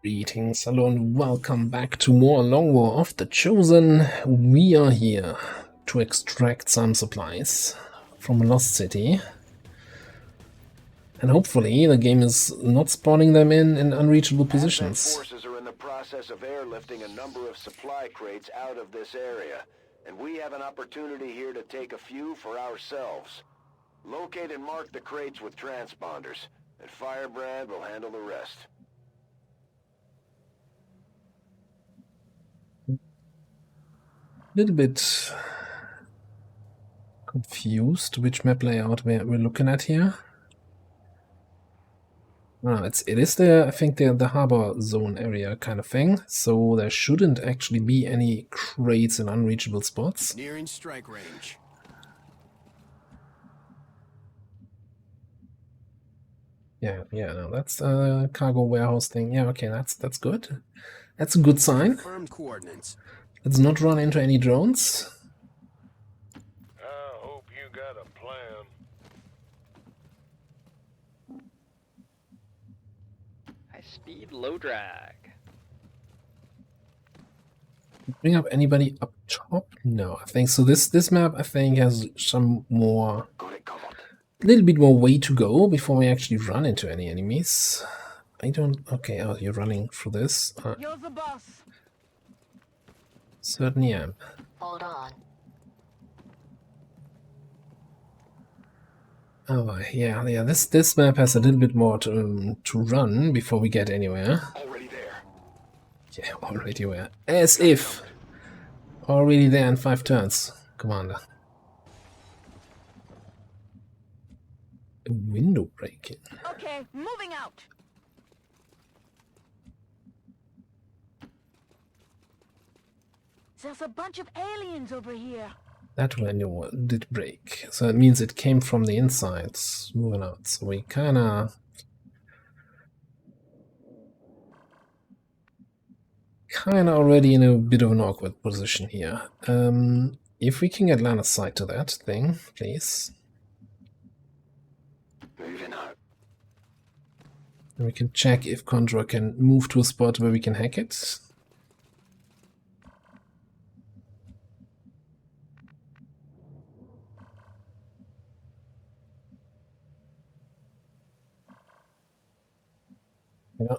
Greetings, hello, and welcome back to more Long War of the Chosen. We are here to extract some supplies from a lost city. And hopefully the game is not spawning them in unreachable positions. Forces are in the process of airlifting a number of supply crates out of this area, and we have an opportunity here to take a few for ourselves. Locate and mark the crates with transponders, and Firebrand will handle the rest. Little bit confused which map layout we're looking at here. It is I think the harbor zone area kind of thing, so there shouldn't actually be any crates in unreachable spots. Nearing strike range. Yeah, no, that's a cargo warehouse thing. Yeah, okay, that's good. That's a good sign. Confirmed coordinates. Let's not run into any drones. I hope you got a plan. High speed, low drag. Bring up anybody up top? No, I think so. This map, I think, has some more, a little bit more way to go before we actually run into any enemies. I don't. Okay, oh, you're running through this. You're the boss. Certainly am. Hold on. Oh yeah. This map has a little bit more to run before we get anywhere. Already there. Yeah, already where. As if already there in 5 turns, Commander. A window break-in. Okay, moving out. There's a bunch of aliens over here. That window did break, so it means it came from the inside, moving out. So we kinda already in a bit of an awkward position here. If we can get line of sight to that thing, please. Moving out. And we can check if Condra can move to a spot where we can hack it.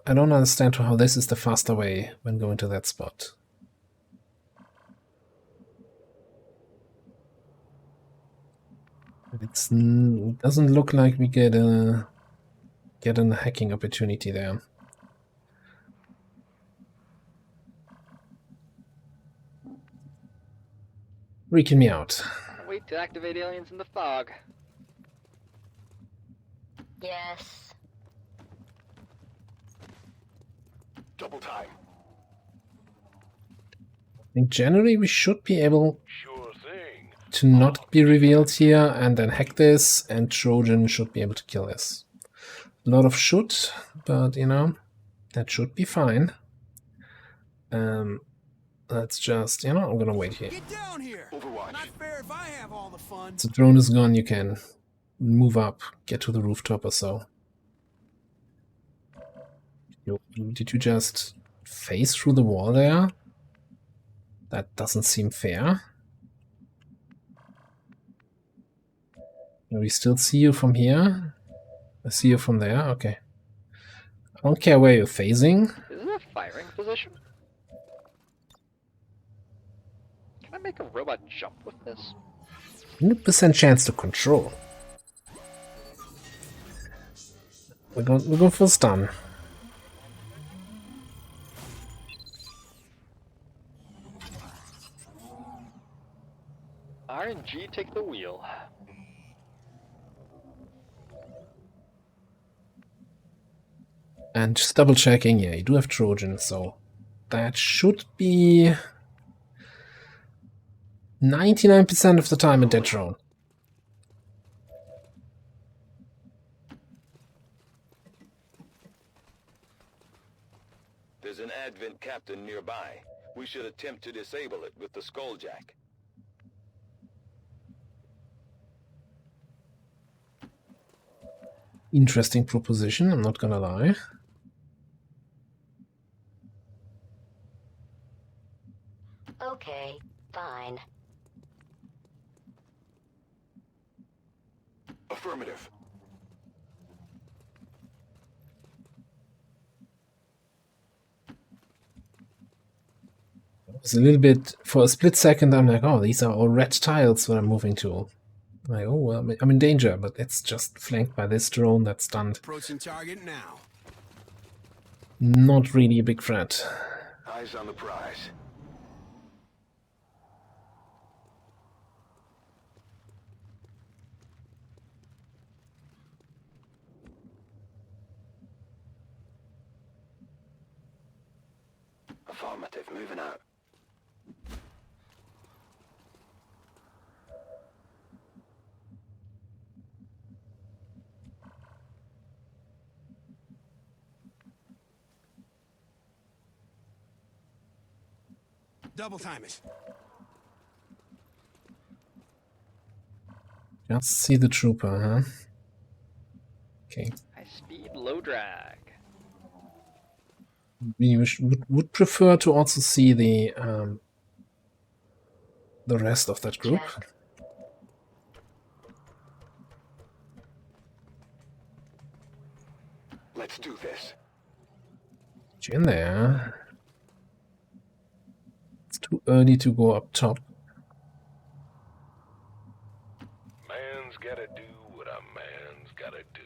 I don't understand how this is the faster way when going to that spot. It doesn't look like we get a hacking opportunity there. Freaking me out. Wait to activate aliens in the fog. Yes. Double time. I think generally we should be able Sure thing. to not be revealed here and then hack this, and Trojan should be able to kill this. A lot of should, but you know, that should be fine. Let's just, you know, I'm gonna wait here. Get down here. Overwatch. Not fair if I have all the fun. So drone is gone, you can move up, get to the rooftop or so. Did you just phase through the wall there? That doesn't seem fair. Can we still see you from here? I see you from there, okay. I don't care where you're phasing. Is this a firing position? Can I make a robot jump with this? 100% chance to control. We're going for stun. RNG take the wheel. And just double checking, yeah, you do have Trojan, so that should be 99% of the time a dead drone. There's an Advent captain nearby. We should attempt to disable it with the Skulljack. Interesting proposition, I'm not gonna lie. Okay, fine. Affirmative. It's a little bit, for a split second, I'm like, oh, these are all red tiles that I'm moving to. Like, oh, well, I'm in danger, but it's just flanked by this drone that's stunned. Approaching target now. Not really a big threat. Eyes on the prize. Affirmative. Moving out. Double time it. Just see the trooper, huh? Okay. High speed, low drag. We would prefer to also see the rest of that group. Check. Let's do this. Get you in there. It's too early to go up top. Man's gotta do what a man's gotta do.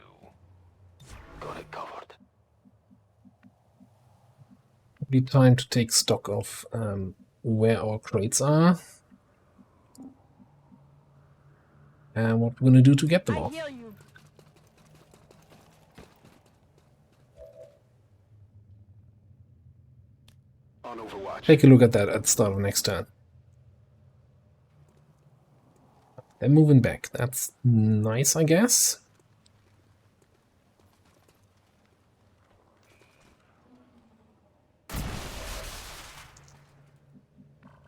Got it covered. Be time to take stock of where our crates are and what we're gonna do to get them I all. hear you. On Overwatch. Take a look at that at the start of next turn. They're moving back. That's nice, I guess.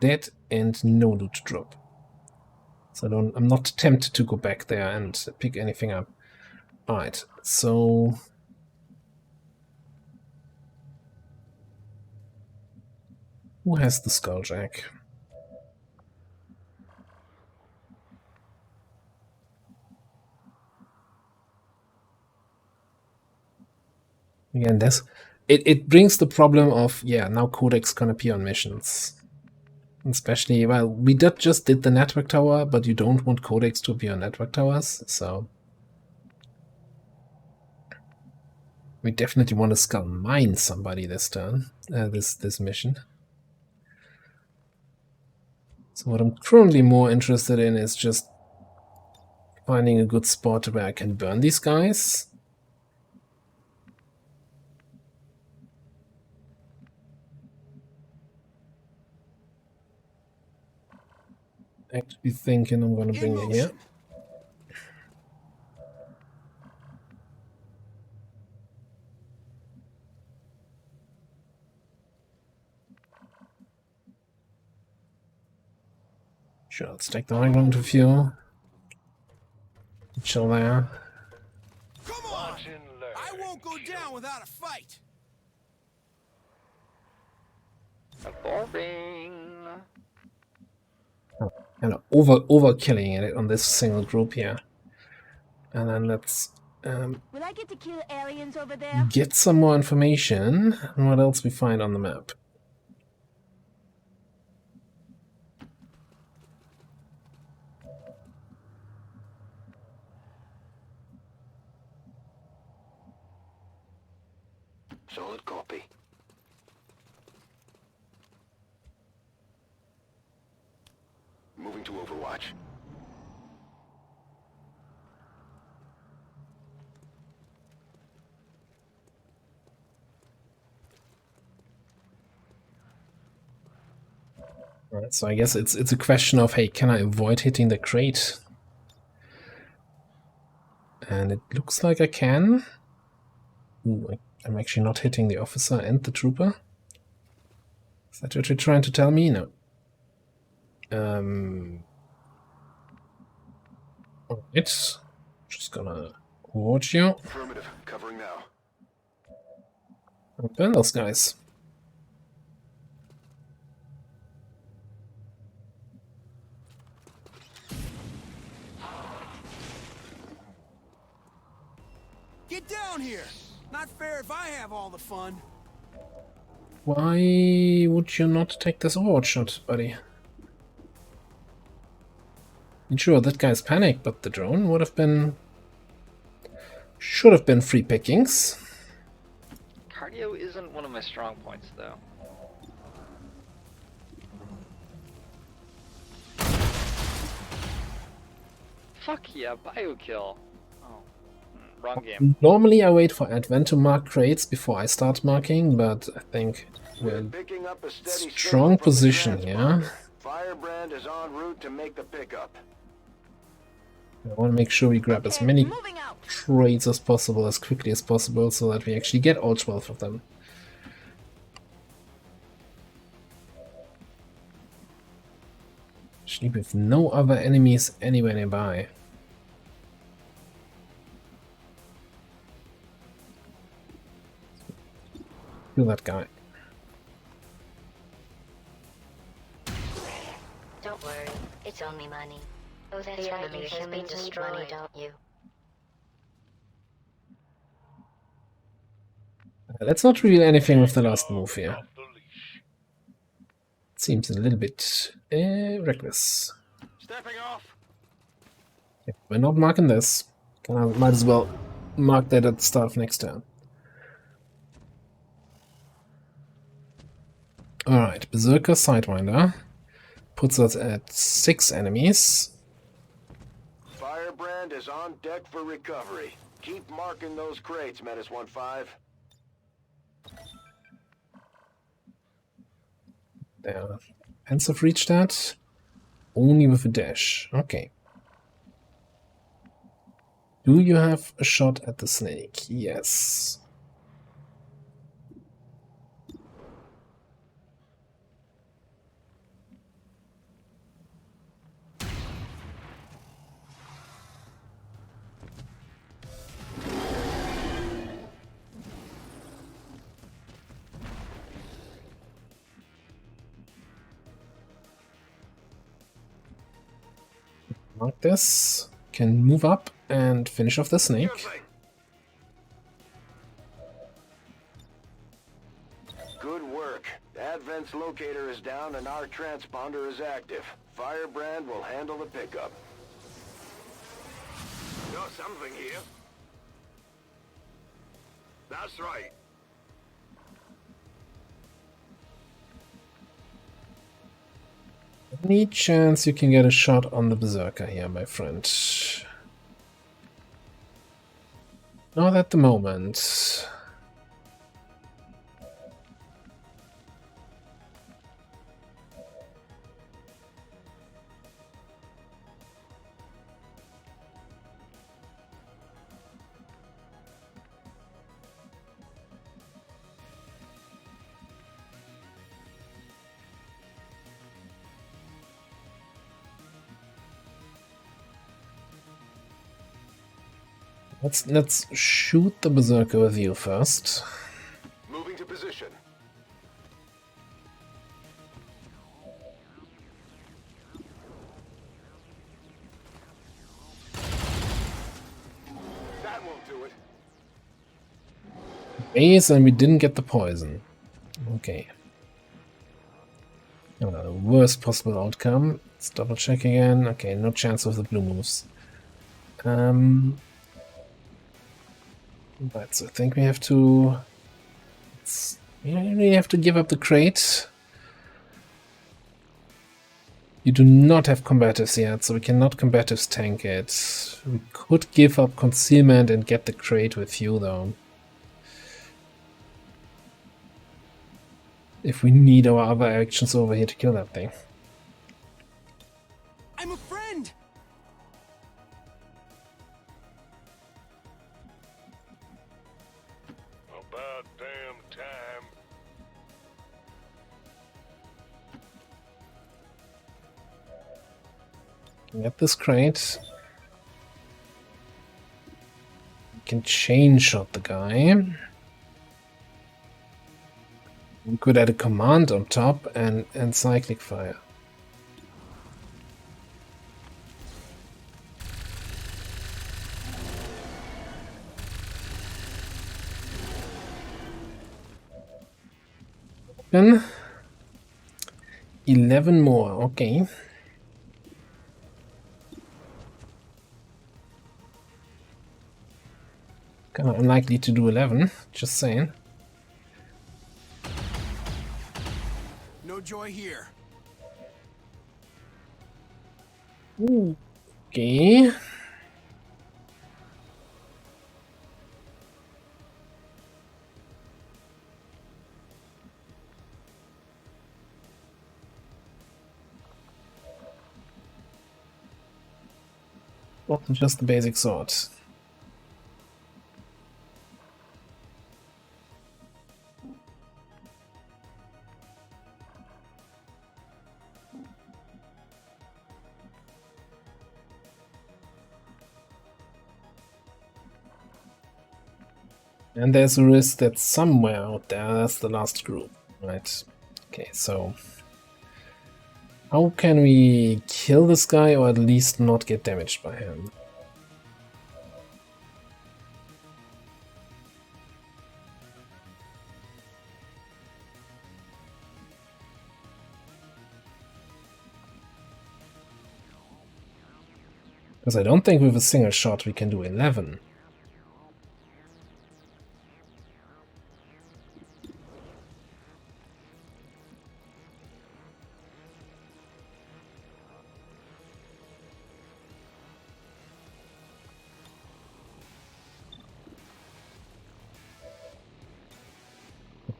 Dead and no loot drop. So I'm not tempted to go back there and pick anything up. Alright, so who has the Skulljack? Again, it brings the problem of, yeah, now Codex can appear on missions. Especially, well, we just did the network tower, but you don't want Codex to appear on network towers, so we definitely want to skull mine somebody this turn, this mission. So what I'm currently more interested in is just finding a good spot where I can burn these guys. Actually thinking I'm gonna bring it here. Sure, let's take the high ground to fuel. Chill there. Come on! Watch and learn. I won't go down without a fight. Boring. Kind of overkilling it on this single group here. And then let's Will I get to kill aliens over there? get some more information on what else we find on the map. Solid copy. Moving to Overwatch. Alright, so I guess it's a question of, hey, can I avoid hitting the crate? And it looks like I can. Ooh, I'm actually not hitting the officer and the trooper. Is that what you're trying to tell me? No. Alright. Just gonna watch you. Affirmative. Covering now. And burn those guys. down here. Not fair if I have all the fun. Why would you not take this overwatch shot, buddy? And sure, that guy's panicked, but the drone would have been... should have been free pickings. Cardio isn't one of my strong points, though. Fuck yeah, biokill. Oh, wrong game. Normally I wait for Advent to mark crates before I start marking, but I think we're in Picking up a steady strong signal from the position transponder. here. Firebrand is en route to make the pickup. I want to make sure we grab as Okay, many moving out. crates as possible, as quickly as possible, so that we actually get all 12 of them. Actually, with no other enemies anywhere nearby. Kill that guy. Don't worry, it's only money. Oh, that's right, you humans need money, don't you? Let's not reveal anything with the last move here. Off the leash. Seems a little bit reckless. Stepping off. Yeah, we're not marking this. Might as well mark that at the start of next turn. Alright, Berserker Sidewinder puts us at 6 enemies. Firebrand is on deck for recovery. Keep marking those crates, Menace 1-5. There. Pensive reached that. Only with a dash. Okay. Do you have a shot at the snake? Yes. Mark this. Can move up and finish off the snake. Good work. Advent's locator is down and our transponder is active. Firebrand will handle the pickup. Got something here. That's right. Any chance you can get a shot on the Berserker here, my friend? Not at the moment. Let's shoot the Berserker with you first. Moving to position. That won't do it. Ace, and we didn't get the poison. Okay. Worst possible outcome. Let's double check again. Okay, no chance of the blue moves. Right, so I think we have to... we have to give up the crate. You do not have combatives yet, so we cannot combatives tank it. We could give up concealment and get the crate with you, though. If we need our other actions over here to kill that thing. I'm a friend. About damn time. Get this crate. We can chain shot the guy. We could add a command on top and cyclic fire. Then 11 more, okay. Kinda unlikely to do 11, just saying. No joy here. Okay. Not just the basic sword. And there's a risk that somewhere out there, that's the last group, right? Okay, so how can we kill this guy or at least not get damaged by him? Because I don't think with a single shot we can do 11.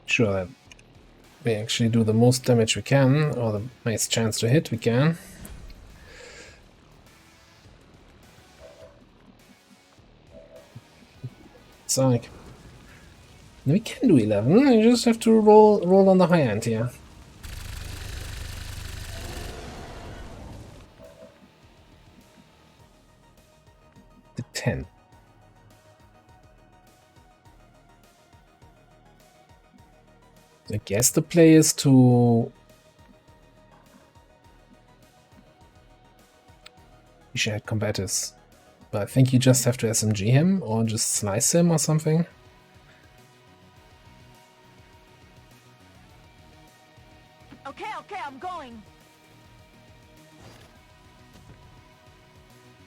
Sure that we actually do the most damage we can, or the highest chance to hit we can. It's like we can do 11. You just have to roll on the high end here. The 10. I guess the play is to... You should have combatives. But I think you just have to SMG him or just slice him or something. Okay, I'm going.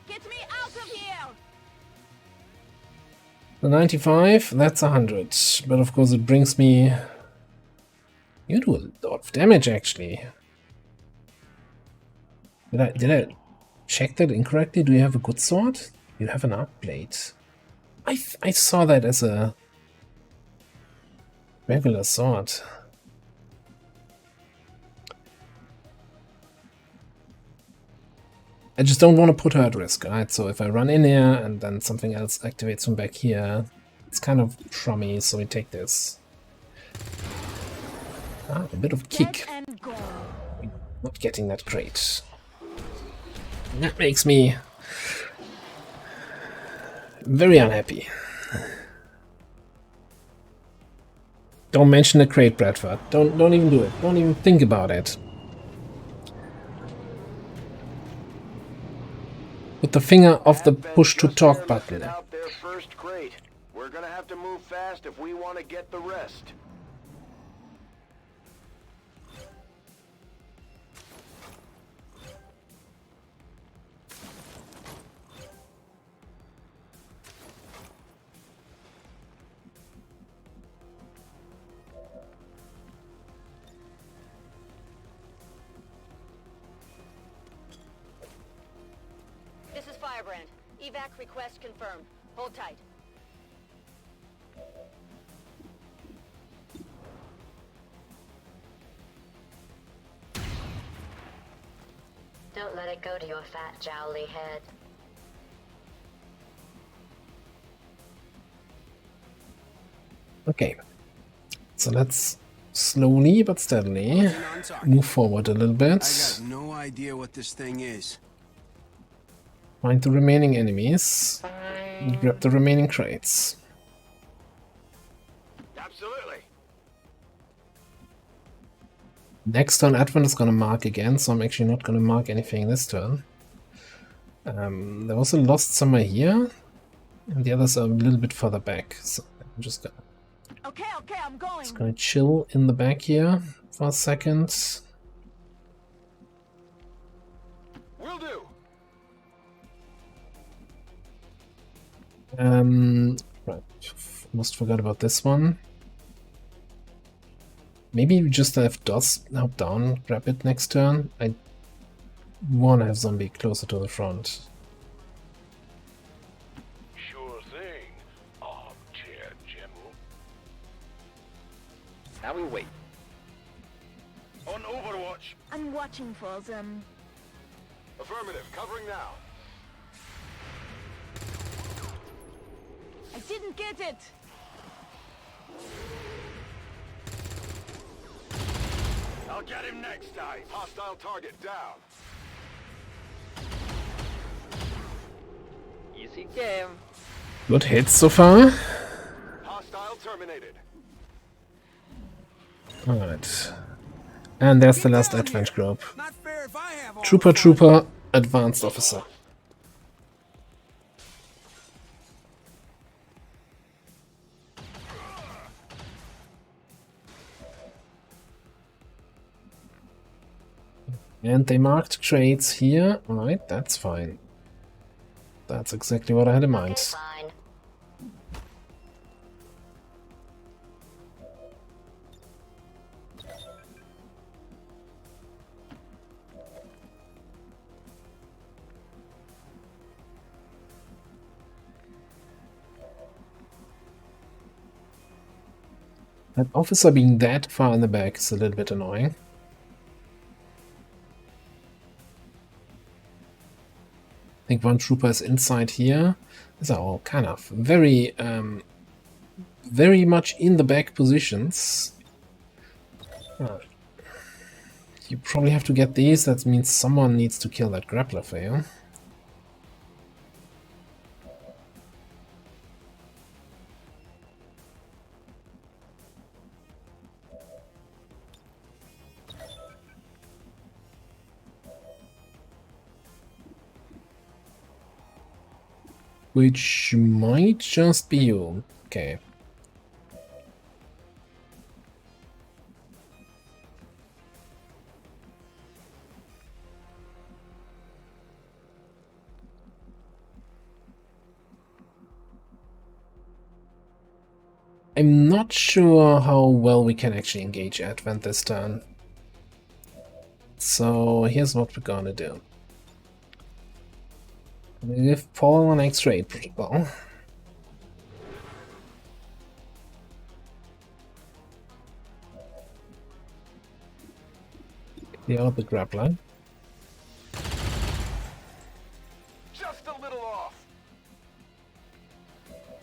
Get me out of here! The 95, that's 100. But of course it brings me... You do a lot of damage actually. Did I check that incorrectly? Do you have a good sword? You have an arc blade. I saw that as a regular sword. I just don't want to put her at risk, right? So if I run in here and then something else activates from back here, it's kind of crummy, so we take this. Ah, a bit of a kick. Not getting that great. That makes me very unhappy. Don't mention the crate, Bradford. Don't even do it. Don't even think about it. Put the finger off the push to talk button. Out their first crate. We're gonna have to move fast if we want to get the rest. This is Firebrand. Evac request confirmed. Hold tight. Don't let it go to your fat, jowly head. Okay, so let's slowly but steadily move forward a little bit. I got no idea what this thing is. Find the remaining enemies and grab the remaining crates. Absolutely. Next turn, Advent is gonna mark again, so I'm actually not gonna mark anything this turn. There was a lost somewhere here, and the others are a little bit further back, so I'm just gonna Okay, I'm going. Just gonna chill in the back here for a second. Will do. Right. Almost forgot about this one. Maybe we just have DOS help down, grab it next turn. I wanna have zombie closer to the front. Sure thing, Armchair General. Now we wait. On Overwatch. I'm watching for them. Affirmative. Covering now. I didn't get it. I'll get him next time. Hostile target down. Easy game. Good hits so far. Hostile terminated. Alright. And there's the last advent group. Not fair if I have all Trooper, Advanced Officer. And they marked crates here. Alright, that's fine. That's exactly what I had in mind. Fine. That officer being that far in the back is a little bit annoying. I think one trooper is inside here. These are all kind of very much in the back positions. You probably have to get these. That means someone needs to kill that grappler for you. Which might just be you. Okay. I'm not sure how well we can actually engage Advent this turn. So here's what we're gonna do. We give Paul an X-ray protocol. Clear out the grappler. Just a little off.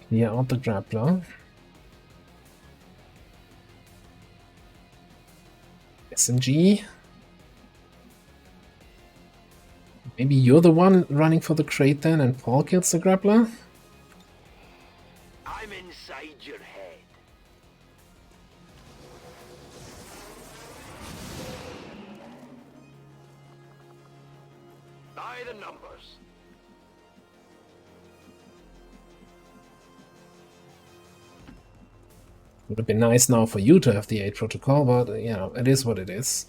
Clear out the grappler. SMG. Maybe you're the one running for the crate then and Paul kills the grappler? I'm inside your head. By the numbers. Would have been nice now for you to have the 8 protocol, but you know, it is what it is.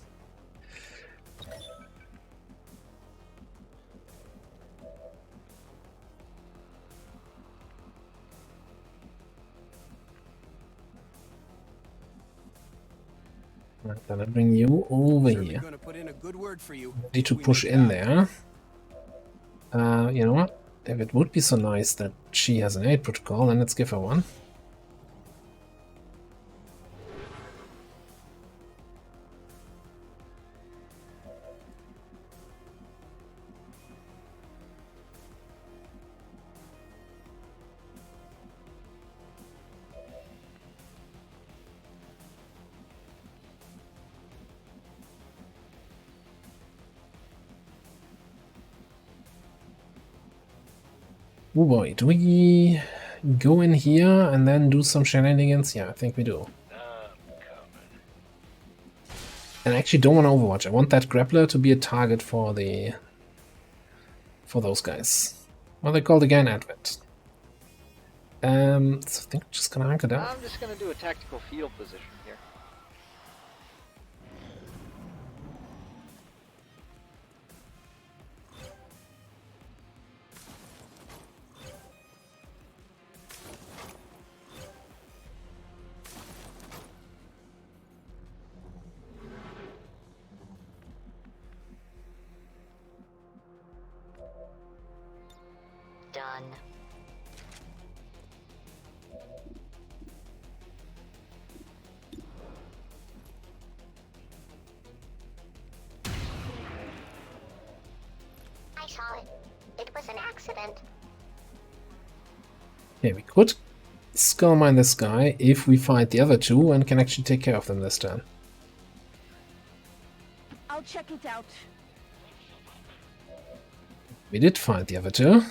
Right, then I bring you over Certainly here. gonna put in a good word for you. Ready to We push make in that. there. You know what? If it would be so nice that she has an 8 protocol, then let's give her one. Oh boy, do we go in here and then do some shenanigans? Yeah, I think we do. And I actually don't want Overwatch. I want that grappler to be a target for those guys. What are they called again? Advent. So I think we're just gonna anchor down. I'm just gonna do a tactical field position here. Done. I saw it. It was an accident. Okay, we could skull mine this guy if we find the other two and can actually take care of them this turn. I'll check it out. We did find the other two.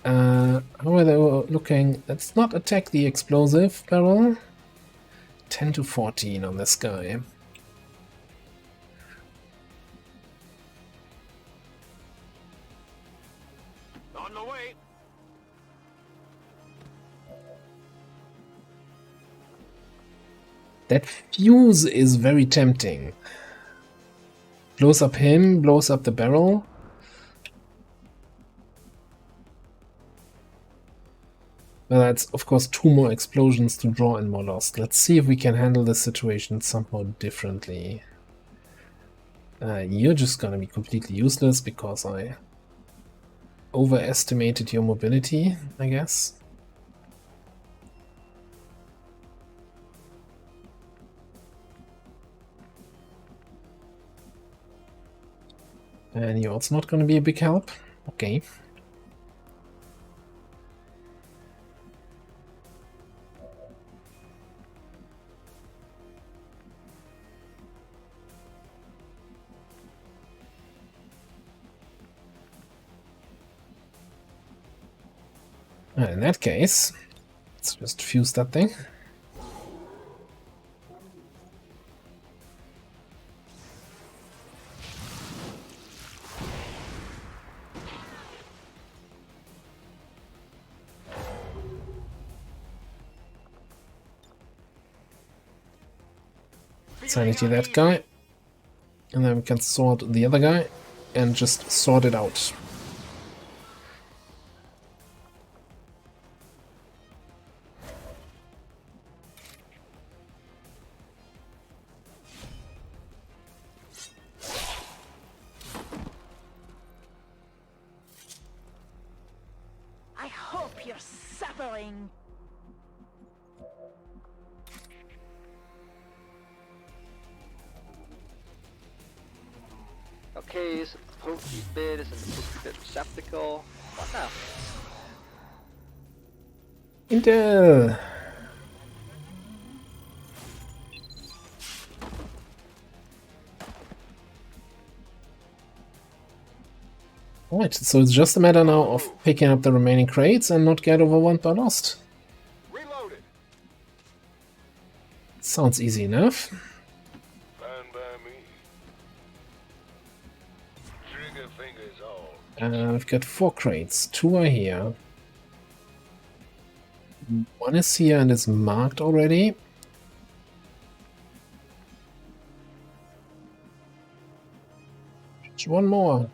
How are they looking? Let's not attack the explosive barrel. 10 to 14 on this guy. On the way. That fuse is very tempting. Blows up him, blows up the barrel. Well, that's of course 2 more explosions to draw in more lost. Let's see if we can handle this situation somehow differently. You're just gonna be completely useless because I overestimated your mobility, I guess. And you're also not gonna be a big help. Okay. In that case, let's just fuse that thing. Sanity that guy. And then we can sort the other guy and just sort it out. I hope you're suffering. Okay, so the pokey bit is in the pokey bit receptacle. What now? Intel! Right, so it's just a matter now of picking up the remaining crates and not get overwhelmed by lost. Reloaded. Sounds easy enough. Fine by me. Trigger fingers all. We've got 4 crates. 2 are here. 1 is here and is marked already. Just 1 more.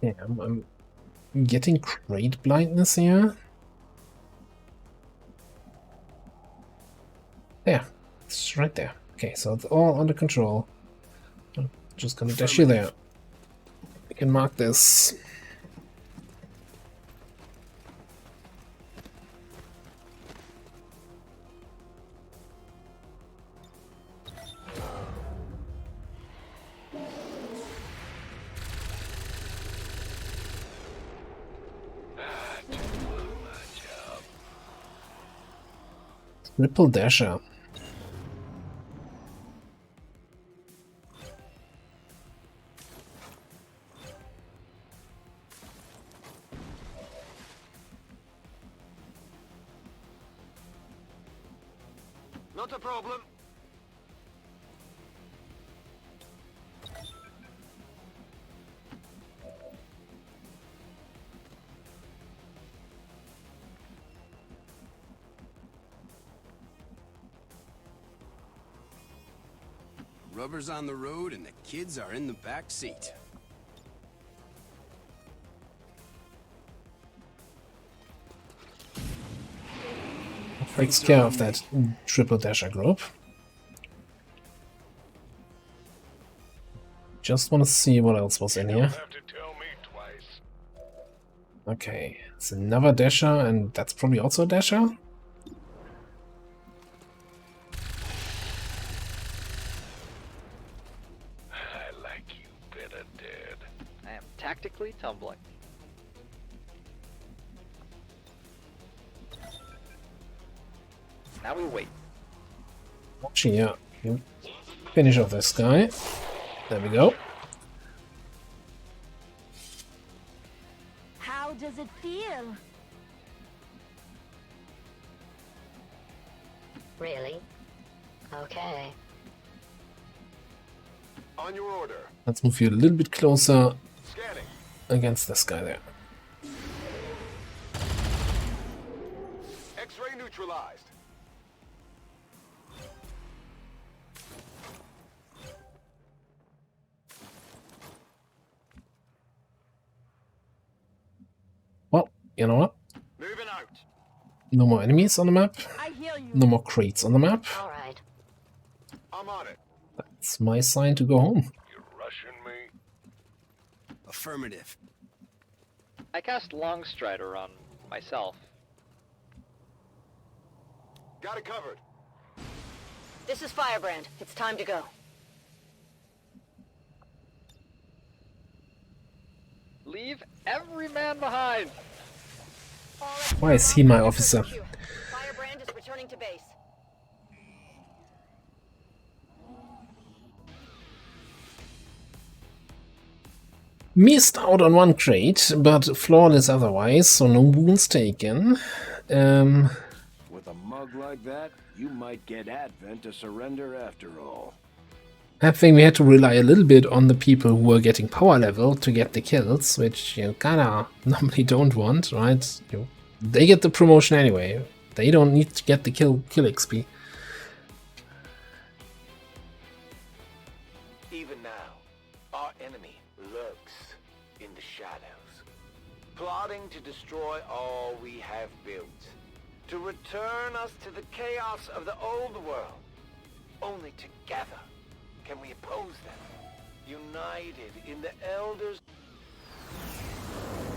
Okay, I'm getting crate blindness here. There, it's right there. Okay, so it's all under control. I'm just gonna dash you there. We can mark this. Triple dasher. Not a problem. Rubber's on the road and the kids are in the back seat. Takes care of that triple dasher group. Just want to see what else was in here. Have to tell me twice. Okay, it's another dasher, and that's probably also a dasher. I like you better dead. I am tactically tumbling. Now we wait. Actually, yeah, you finish off this guy. There we go. How does it feel? Really? Okay. On your order. Let's move you a little bit closer Scanning. against this guy there. X-ray neutralized. Well, you know what? Moving out. No more enemies on the map. I hear you. No more crates on the map. All right. I'm on it. It's my sign to go home. You're rushing me? Affirmative. I cast Longstrider on myself. Got it covered. This is Firebrand. It's time to go. Leave every man behind! Why is he my officer? Firebrand is returning to base. Missed out on one crate, but flawless otherwise, so no wounds taken. With a mug like that, you might get Advent to surrender after all. I think we had to rely a little bit on the people who were getting power level to get the kills, which you kinda normally don't want, right? They get the promotion anyway. They don't need to get the kill XP. Even now, our enemy lurks in the shadows, plotting to destroy all we have built, to return us to the chaos of the old world. Only together can we oppose them, united in the Elders.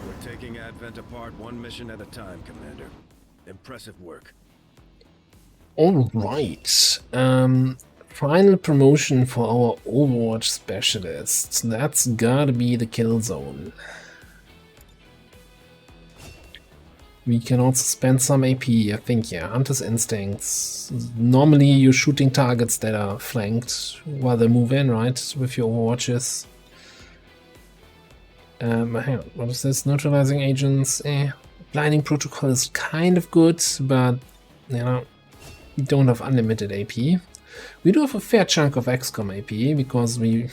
We're taking Advent apart one mission at a time, Commander. Impressive work. Alright. Final promotion for our Overwatch specialists. That's gotta be the kill zone. We can also spend some AP, I think, yeah, Hunter's Instincts. Normally you're shooting targets that are flanked while they move in, right, with your Overwatches. Hang on, what is this? Neutralizing agents, Blinding Protocol is kind of good, but, you know, we don't have unlimited AP. We do have a fair chunk of XCOM AP, because we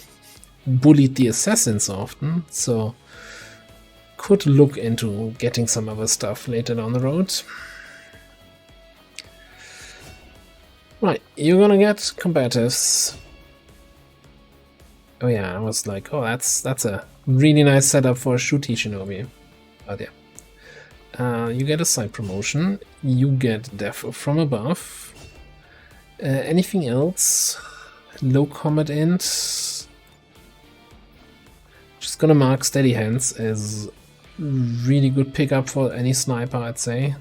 bullied the assassins often, so could look into getting some other stuff later down the road. Right, you're gonna get combatives. Oh yeah, I was like, oh, that's a really nice setup for a shooty shinobi. Oh yeah. You get a side promotion. You get Death from Above. Anything else? Low combat int. Just gonna mark Steady Hands as really good pickup for any sniper, I'd say.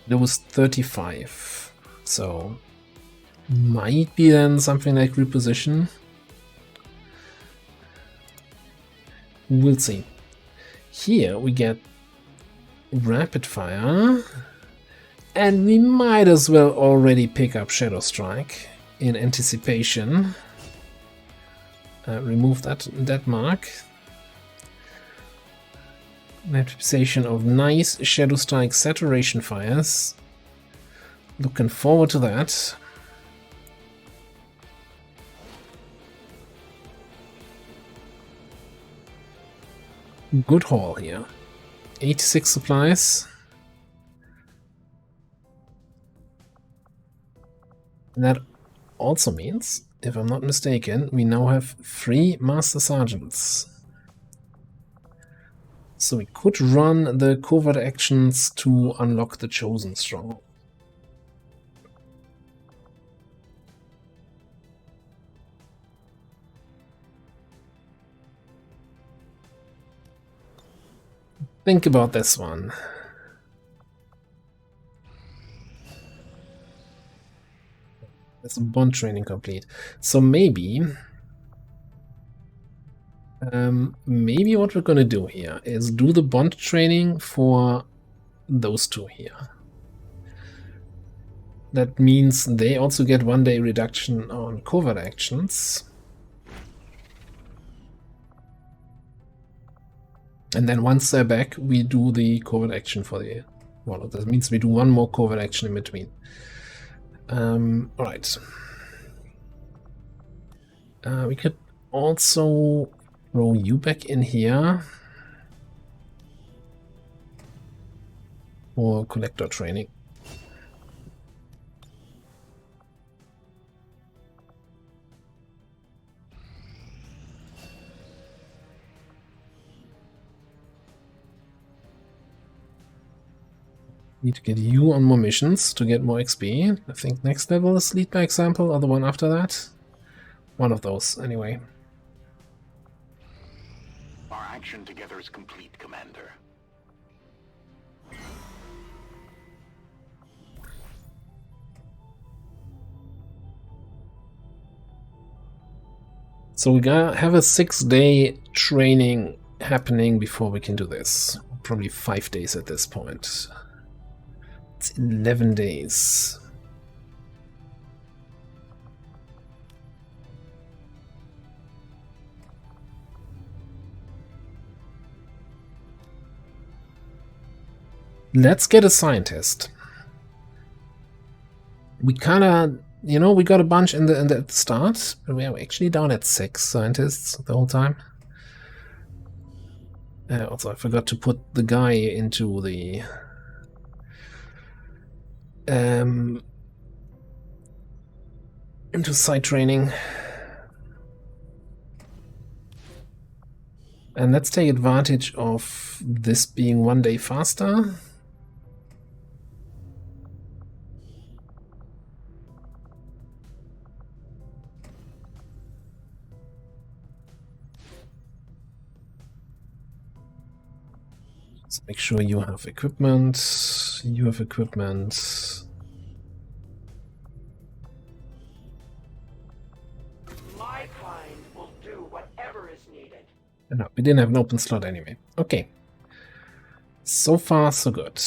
There was 35, so might be then something like reposition. We'll see. Here we get rapid fire, and we might as well already pick up Shadow Strike in anticipation. Remove that mark. Anticipation of nice Shadow Strike saturation fires. Looking forward to that. Good haul here. 86 supplies. And that also means, if I'm not mistaken, we now have 3 Master Sergeants. So we could run the covert actions to unlock the Chosen Stronghold. Think about this one. That's a bond training complete. So maybe what we're gonna do here is do the bond training for those 2 here. That means they also get 1 day reduction on covert actions. And then once they're back, we do the covert action for the... Well, that means we do 1 more covert action in between. Alright. We could also throw you back in here for collector training. Need to get you on more missions to get more XP. I think next level is lead by example, or the one after that. One of those, anyway. Our action together is complete, Commander. So we gotta have a 6-day training happening before we can do this. Probably 5 days at this point. It's 11 days. Let's get a scientist. We kinda, you know, we got a bunch in the start, but we are actually down at 6 scientists the whole time. Also, I forgot to put the guy into the into site training. And let's take advantage of this being 1 day faster. Let's make sure you have equipment. You have equipment. My kind will do whatever is needed. No, we didn't have an open slot anyway. Okay. So far, so good.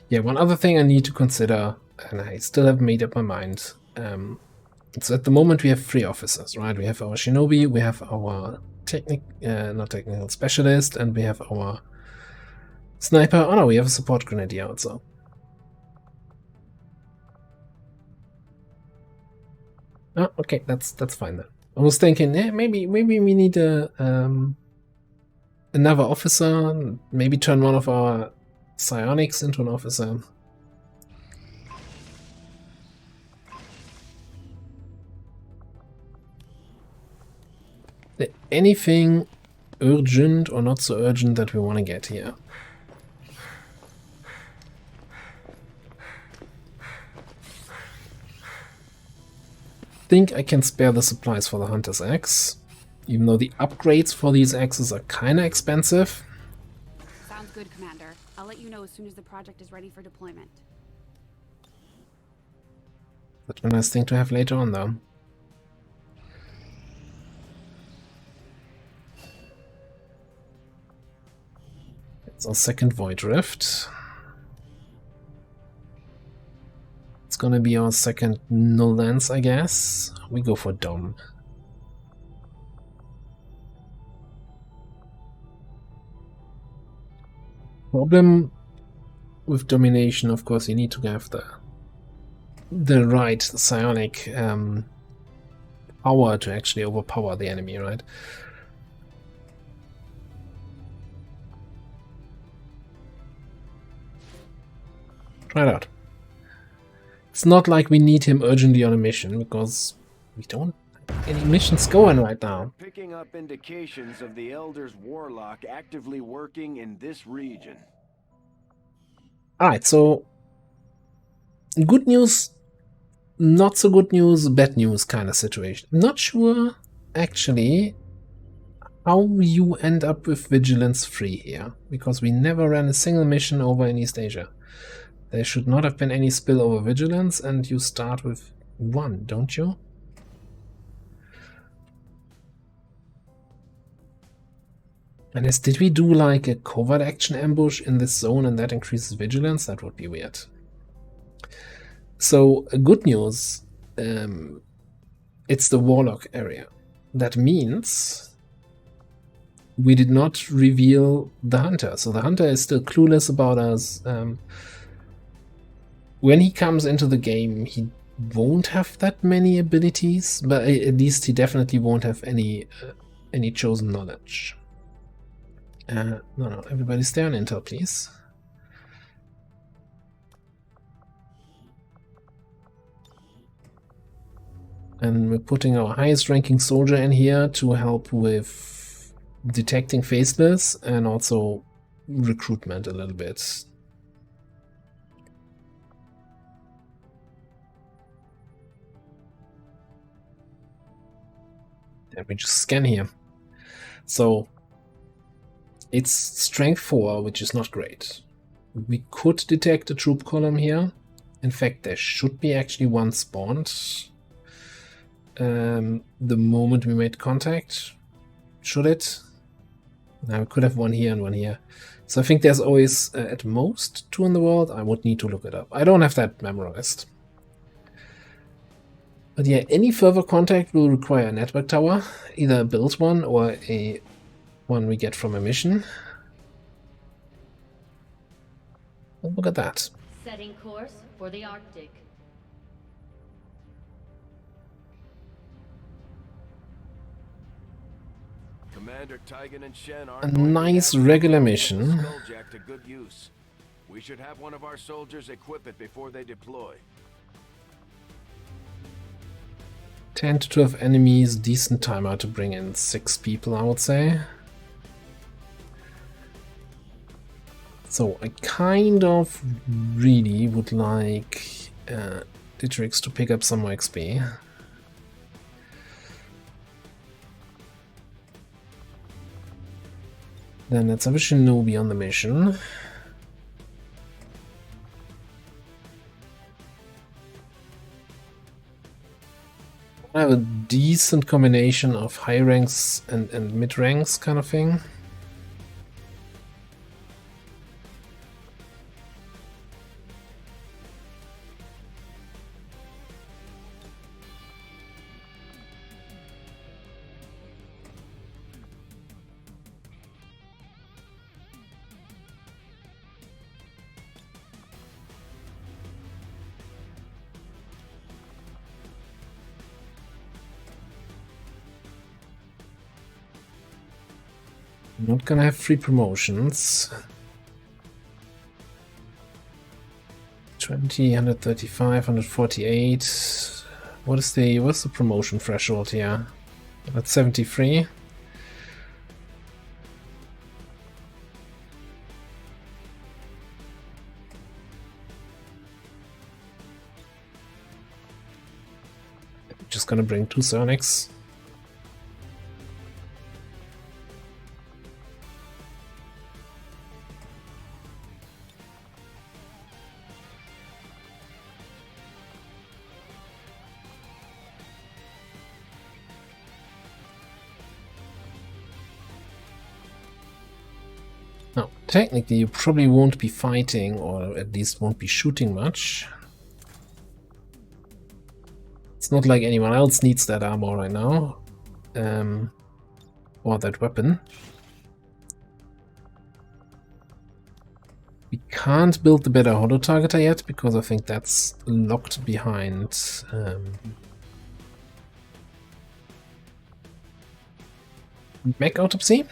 Yeah, one other thing I need to consider, and I still haven't made up my mind. So at the moment we have 3 officers, right? We have our shinobi, we have our not technical specialist, and we have our sniper. Oh no, we have a support grenadier also. Oh, okay, that's fine then. I was thinking, yeah, maybe we need a another officer. Maybe turn one of our psionics into an officer. Anything urgent or not so urgent that we want to get here? I think I can spare the supplies for the Hunter's Axe, even though the upgrades for these axes are kinda expensive. Sounds good, Commander. I'll let you know as soon as the project is ready for deployment. That's a nice thing to have later on, though. It's our second Void Rift. It's gonna be our second Null Lance, I guess. We go for Dom. Problem with domination, of course, you need to have the right psionic power to actually overpower the enemy, right? Try it out. It's not like we need him urgently on a mission, because we don't have any missions going right now. Picking up indications of the Elder's warlock actively working in this region. Alright, so good news, not so good news, bad news kind of situation. Not sure, actually, how you end up with Vigilance 3 here, because we never ran a single mission over in East Asia. There should not have been any spillover Vigilance, and you start with 1, don't you? And did we do like a covert action ambush in this zone and that increases Vigilance? That would be weird. So, good news, it's the Warlock area. That means we did not reveal the Hunter. So the Hunter is still clueless about us. When he comes into the game, he won't have that many abilities, but at least he definitely won't have any chosen knowledge. No, everybody stay on Intel, please. And we're putting our highest ranking soldier in here to help with detecting faceless and also recruitment a little bit. And we just scan here. So it's strength 4, which is not great. We could detect a troop column here. In fact, there should be actually one spawned. The moment we made contact, should it? Now we could have one here and one here. So I think there's always at most 2 in the world. I would need to look it up. I don't have that memorized. But yeah, any further contact will require a network tower, either a built one or a one we get from a mission. Well, look at that. Setting course for the Arctic. Commander Tigan and Shen are a nice regular mission. Skulljack to good use. We should have one of our soldiers equip it before they deploy. 10 to 12 enemies, decent timer to bring in 6 people, I would say. So I kind of really would like Dietrich to pick up some more XP. Then let's have a shinobi on the mission. I have a decent combination of high ranks and mid ranks kind of thing. Not gonna have free promotions. 20, 135, 148. What's the promotion threshold here? That's 73. Just gonna bring 2 Cernix. Now, technically you probably won't be fighting, or at least won't be shooting much. It's not like anyone else needs that armor right now. Or that weapon. We can't build the better holo targeter yet, because I think that's locked behind mech autopsy.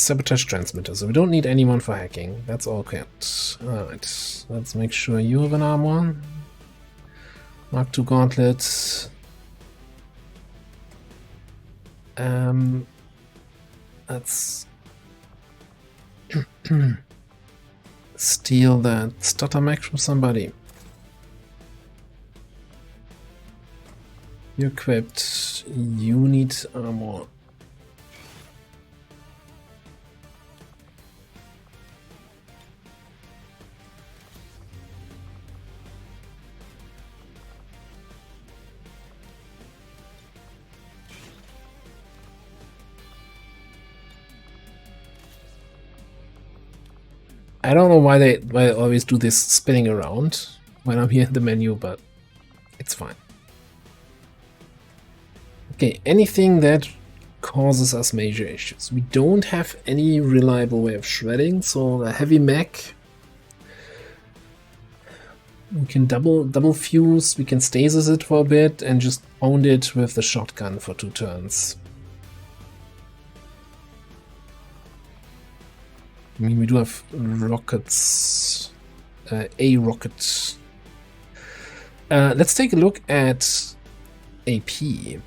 sabotage transmitter, so we don't need anyone for hacking. That's all kept. Alright, let's make sure you have an armor. Mark II gauntlet. Let's steal that stutter mech from somebody. You're equipped. You need armor. I don't know why they always do this spinning around when I'm here in the menu, but it's fine. Okay, anything that causes us major issues. We don't have any reliable way of shredding, so the heavy mech, we can double fuse, we can stasis it for a bit and just pound it with the shotgun for 2 turns. I mean, we do have rockets, a rocket. Let's take a look at AP. You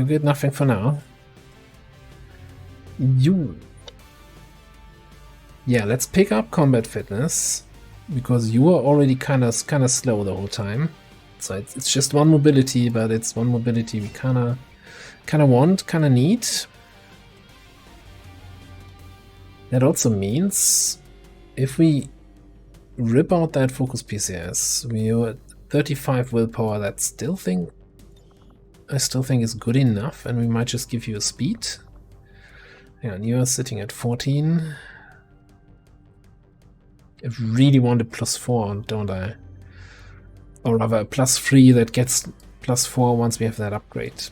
get nothing for now. You. Yeah, let's pick up combat fitness because you are already kind of slow the whole time. So it's just one mobility, but it's one mobility we kind of want, kind of need. That also means if we rip out that focus PCS, we are at 35 willpower. I still think is good enough, and we might just give you a speed. Yeah, and you're sitting at 14. I really want a +4, don't I? Or rather a +3 that gets +4 once we have that upgrade.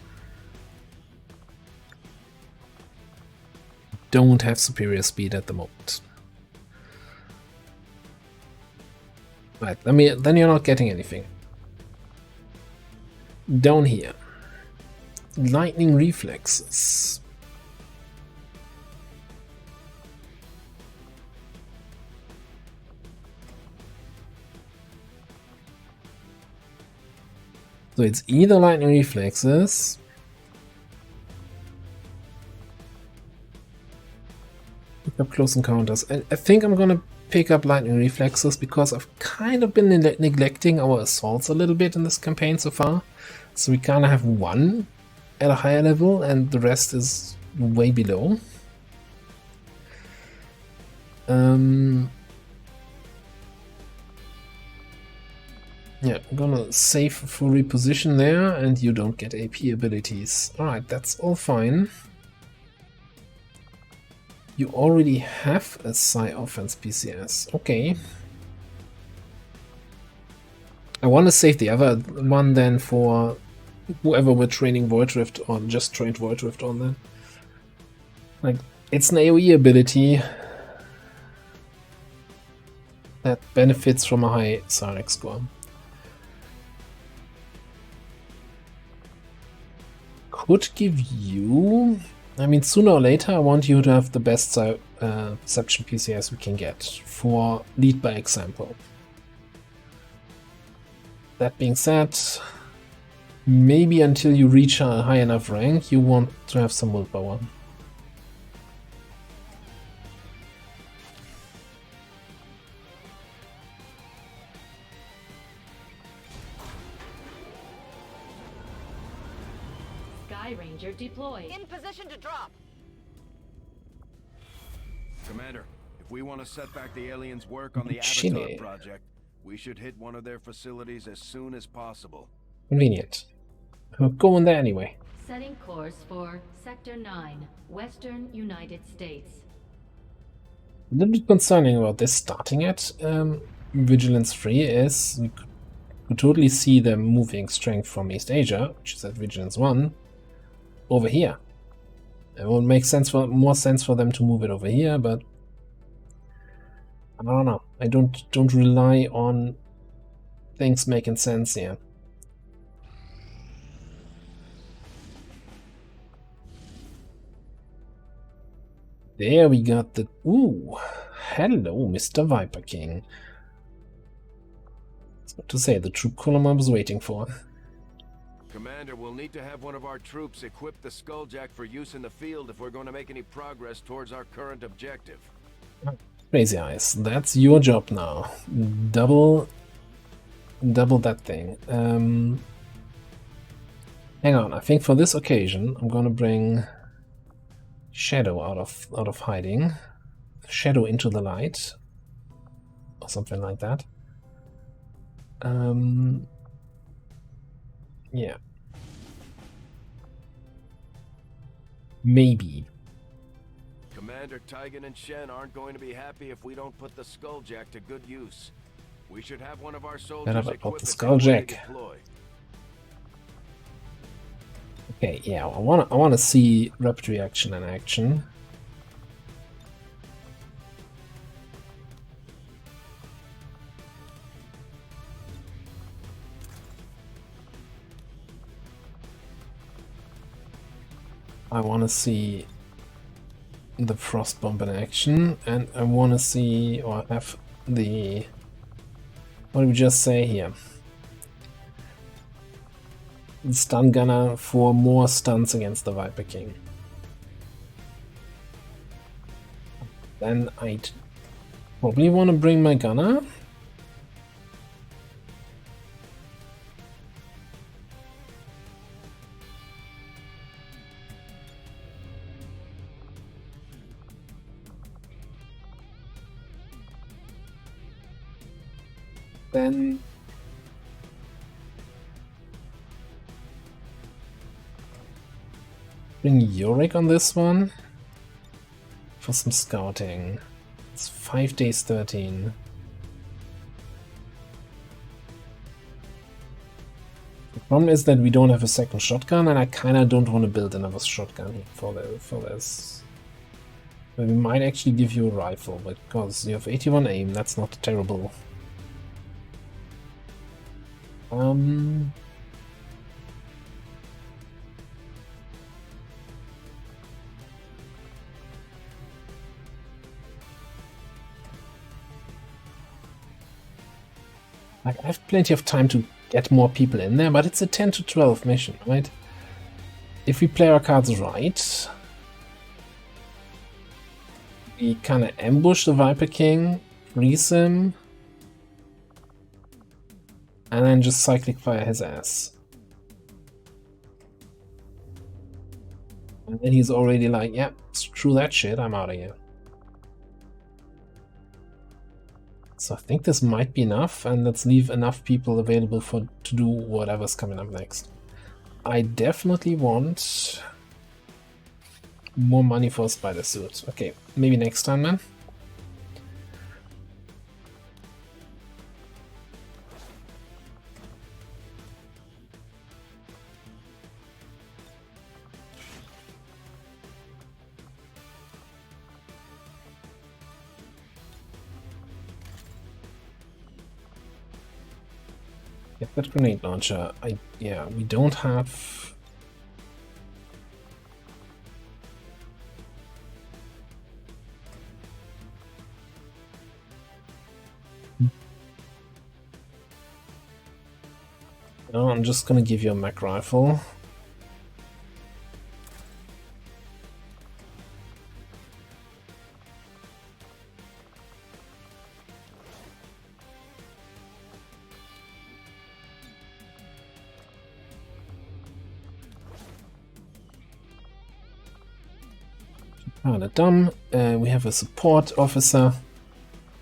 Don't have superior speed at the moment. Right, then you're not getting anything. Down here. Lightning reflexes. So it's either lightning reflexes pick up close encounters. I think I'm gonna pick up lightning reflexes because I've kind of been neglecting our assaults a little bit in this campaign so far. So we kind of have one at a higher level and the rest is way below. Yeah, I'm gonna save for reposition there, and you don't get AP abilities. Alright, that's all fine. You already have a Psi Offense PCS. Okay. I want to save the other one then for whoever we're training Void Rift on, just trained Void Rift on then. Like, it's an AoE ability that benefits from a high psionic score. Could give you... I mean, sooner or later I want you to have the best perception PCS we can get for lead by example. That being said, maybe until you reach a high enough rank you want to have some willpower. Ranger deployed. In position to drop. Commander, if we want to set back the aliens' work on the Avatar project, we should hit one of their facilities as soon as possible. Convenient. We're going there anyway. Setting course for Sector 9, Western United States. A little bit concerning about this starting at Vigilance 3 is we could totally see them moving strength from East Asia, which is at Vigilance 1, over here. It would make more sense for them to move it over here, but I don't know. I don't rely on things making sense here. There we got the... Ooh, hello, Mr. Viper King. It's what to say, the troop column I was waiting for. Commander, we'll need to have one of our troops equip the Skulljack for use in the field if we're going to make any progress towards our current objective. Crazy Eyes, that's your job now. Double that thing. Hang on, I think for this occasion I'm gonna bring Shadow out of hiding. Shadow into the light. Or something like that. Yeah. Maybe. Commander, Tygan and Shen aren't going to be happy if we don't put the Skulljack to good use. We should have one of our soldiers equip the it when we Skulljack. deploy. Okay, yeah, I wanna see Rapid Reaction in action. I wanna see the Frost Bomb in action, and I wanna see or have the... What did we just say here? Stun Gunner for more stuns against the Viper King. Then I'd probably want to bring my Gunner. Then bring Yorick on this one for some scouting. It's 5 days 13. The problem is that we don't have a second shotgun, and I kinda don't want to build another shotgun for this. But we might actually give you a rifle, because you have 81 aim, that's not terrible. Like, I have plenty of time to get more people in there, but it's a 10 to 12 mission, right? If we play our cards right, we kind of ambush the Viper King, freeze him, and then just cyclic fire his ass. And then he's already like, yeah, screw that shit, I'm out of here. So I think this might be enough, and let's leave enough people available to do whatever's coming up next. I definitely want more money for a spider suit. Okay, maybe next time, man. Get that grenade launcher. Yeah, we don't have... No, I'm just gonna give you a mech rifle. Kinda dumb. We have a support officer.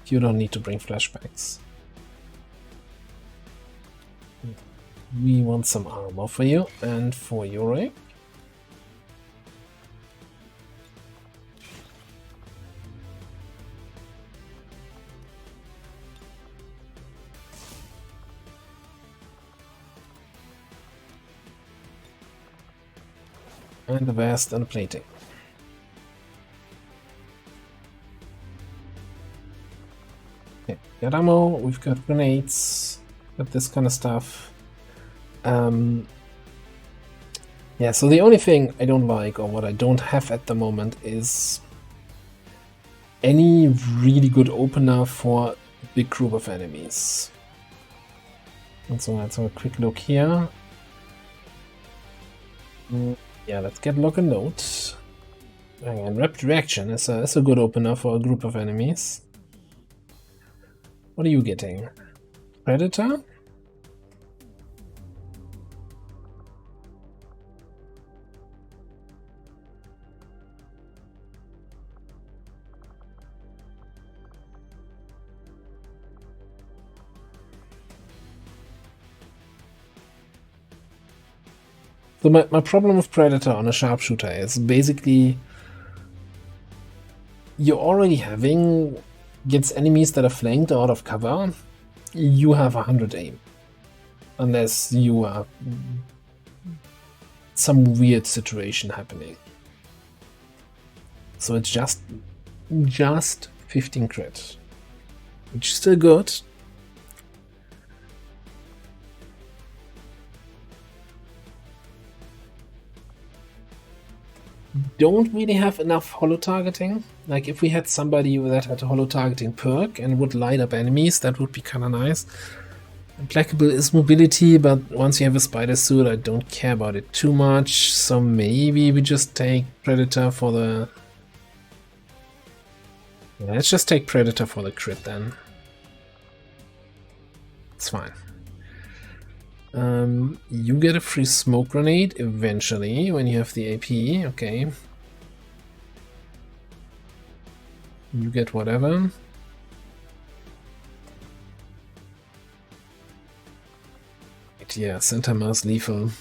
You don't need to bring flashbacks. We want some armor for you and for Yorick. And the vest and the plating. Okay, got ammo, we've got grenades, got this kind of stuff. Yeah, so the only thing I don't like, or what I don't have at the moment, is any really good opener for a big group of enemies. And so let's have a quick look here. Yeah, let's get lock and load. And rapid reaction is a good opener for a group of enemies. What are you getting? Predator? So my problem with Predator on a sharpshooter is basically you're already having, against enemies that are flanked or out of cover, you have 100 aim. Unless you are some weird situation happening. So it's just 15 crit. Which is still good. Don't really have enough holo targeting. Like if we had somebody that had a holo targeting perk and would light up enemies, that would be kind of nice. Implacable is mobility, but once you have a spider suit, I don't care about it too much. So maybe we just take Predator for the... Yeah, let's just take Predator for the crit then. It's fine. You get a free smoke grenade eventually when you have the AP, okay. You get whatever. Yeah, Center Mass lethal.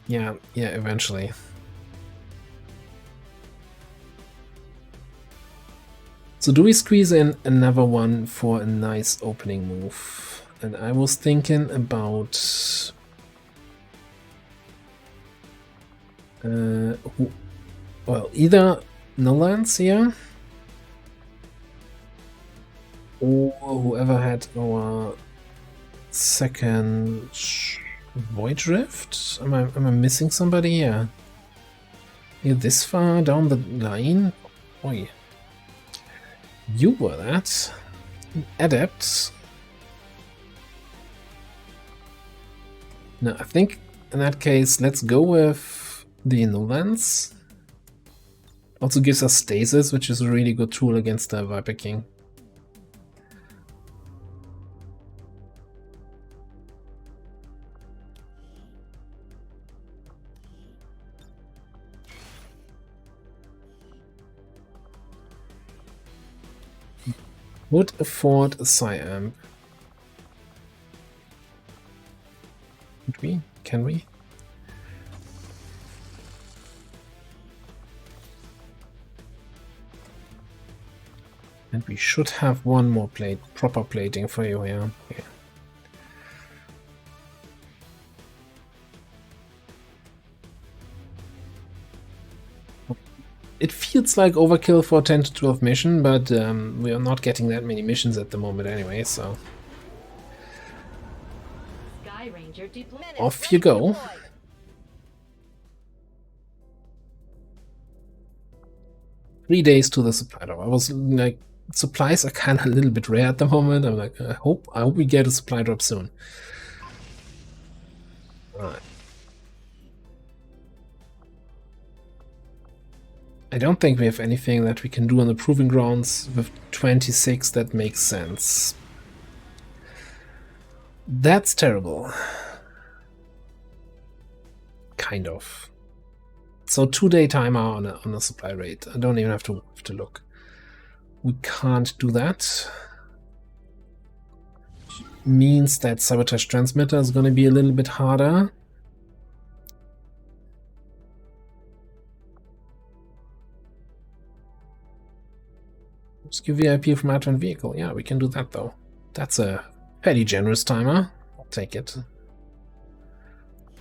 Yeah, eventually. So do we squeeze in another one for a nice opening move? And I was thinking about well, either Nolans here or whoever had our second Void Rift. Am I missing somebody here? Here this far down the line? Oi. You were that. Adept. No, I think in that case, let's go with the Nolans. Also gives us stasis, which is a really good tool against the Viper King. Would afford a Psyamp. Would we? Can we? And we should have one more plate, proper plating for you here. Yeah. It feels like overkill for 10 to 12 mission, but we are not getting that many missions at the moment anyway, so... Off you go. Three days to the supply drop. I was like, supplies are kind of a little bit rare at the moment. I'm like, I hope we get a supply drop soon. Alright. I don't think we have anything that we can do on the proving grounds with 26 that makes sense. That's terrible. Kind of. So 2-day timer on a supply rate. I don't even have to look. We can't do that. Means that Sabotage Transmitter is going to be a little bit harder. Rescue VIP from Advent Vehicle. Yeah, we can do that though. That's a fairly generous timer. I'll take it.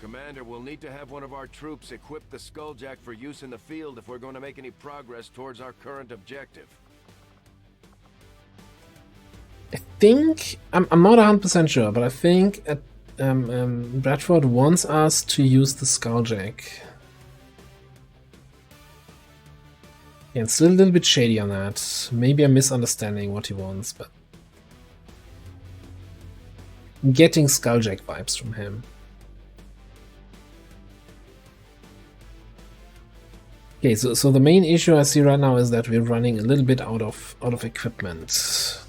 Commander, we'll need to have one of our troops equip the Skulljack for use in the field if we're going to make any progress towards our current objective. I think, I'm not 100% sure, but I think Bradford wants us to use the Skulljack. Yeah, it's still a little bit shady on that. Maybe I'm misunderstanding what he wants, but I'm getting Skulljack vibes from him. Okay, so the main issue I see right now is that we're running a little bit out of equipment.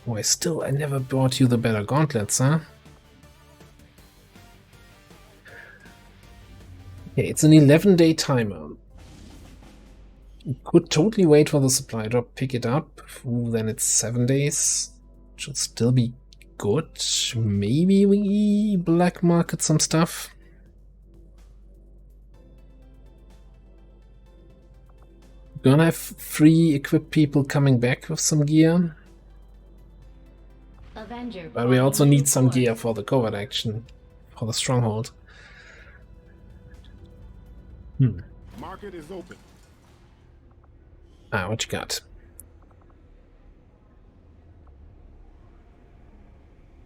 Oh, I never brought you the better gauntlets, huh? Okay, it's an 11-day timer. Could totally wait for the supply drop, pick it up. Ooh, then it's 7 days. Should still be good. Maybe we black market some stuff. Gonna have 3 equipped people coming back with some gear. Avenger, But we also need some gear for the covert action, for the stronghold. Market is open. Ah, what you got?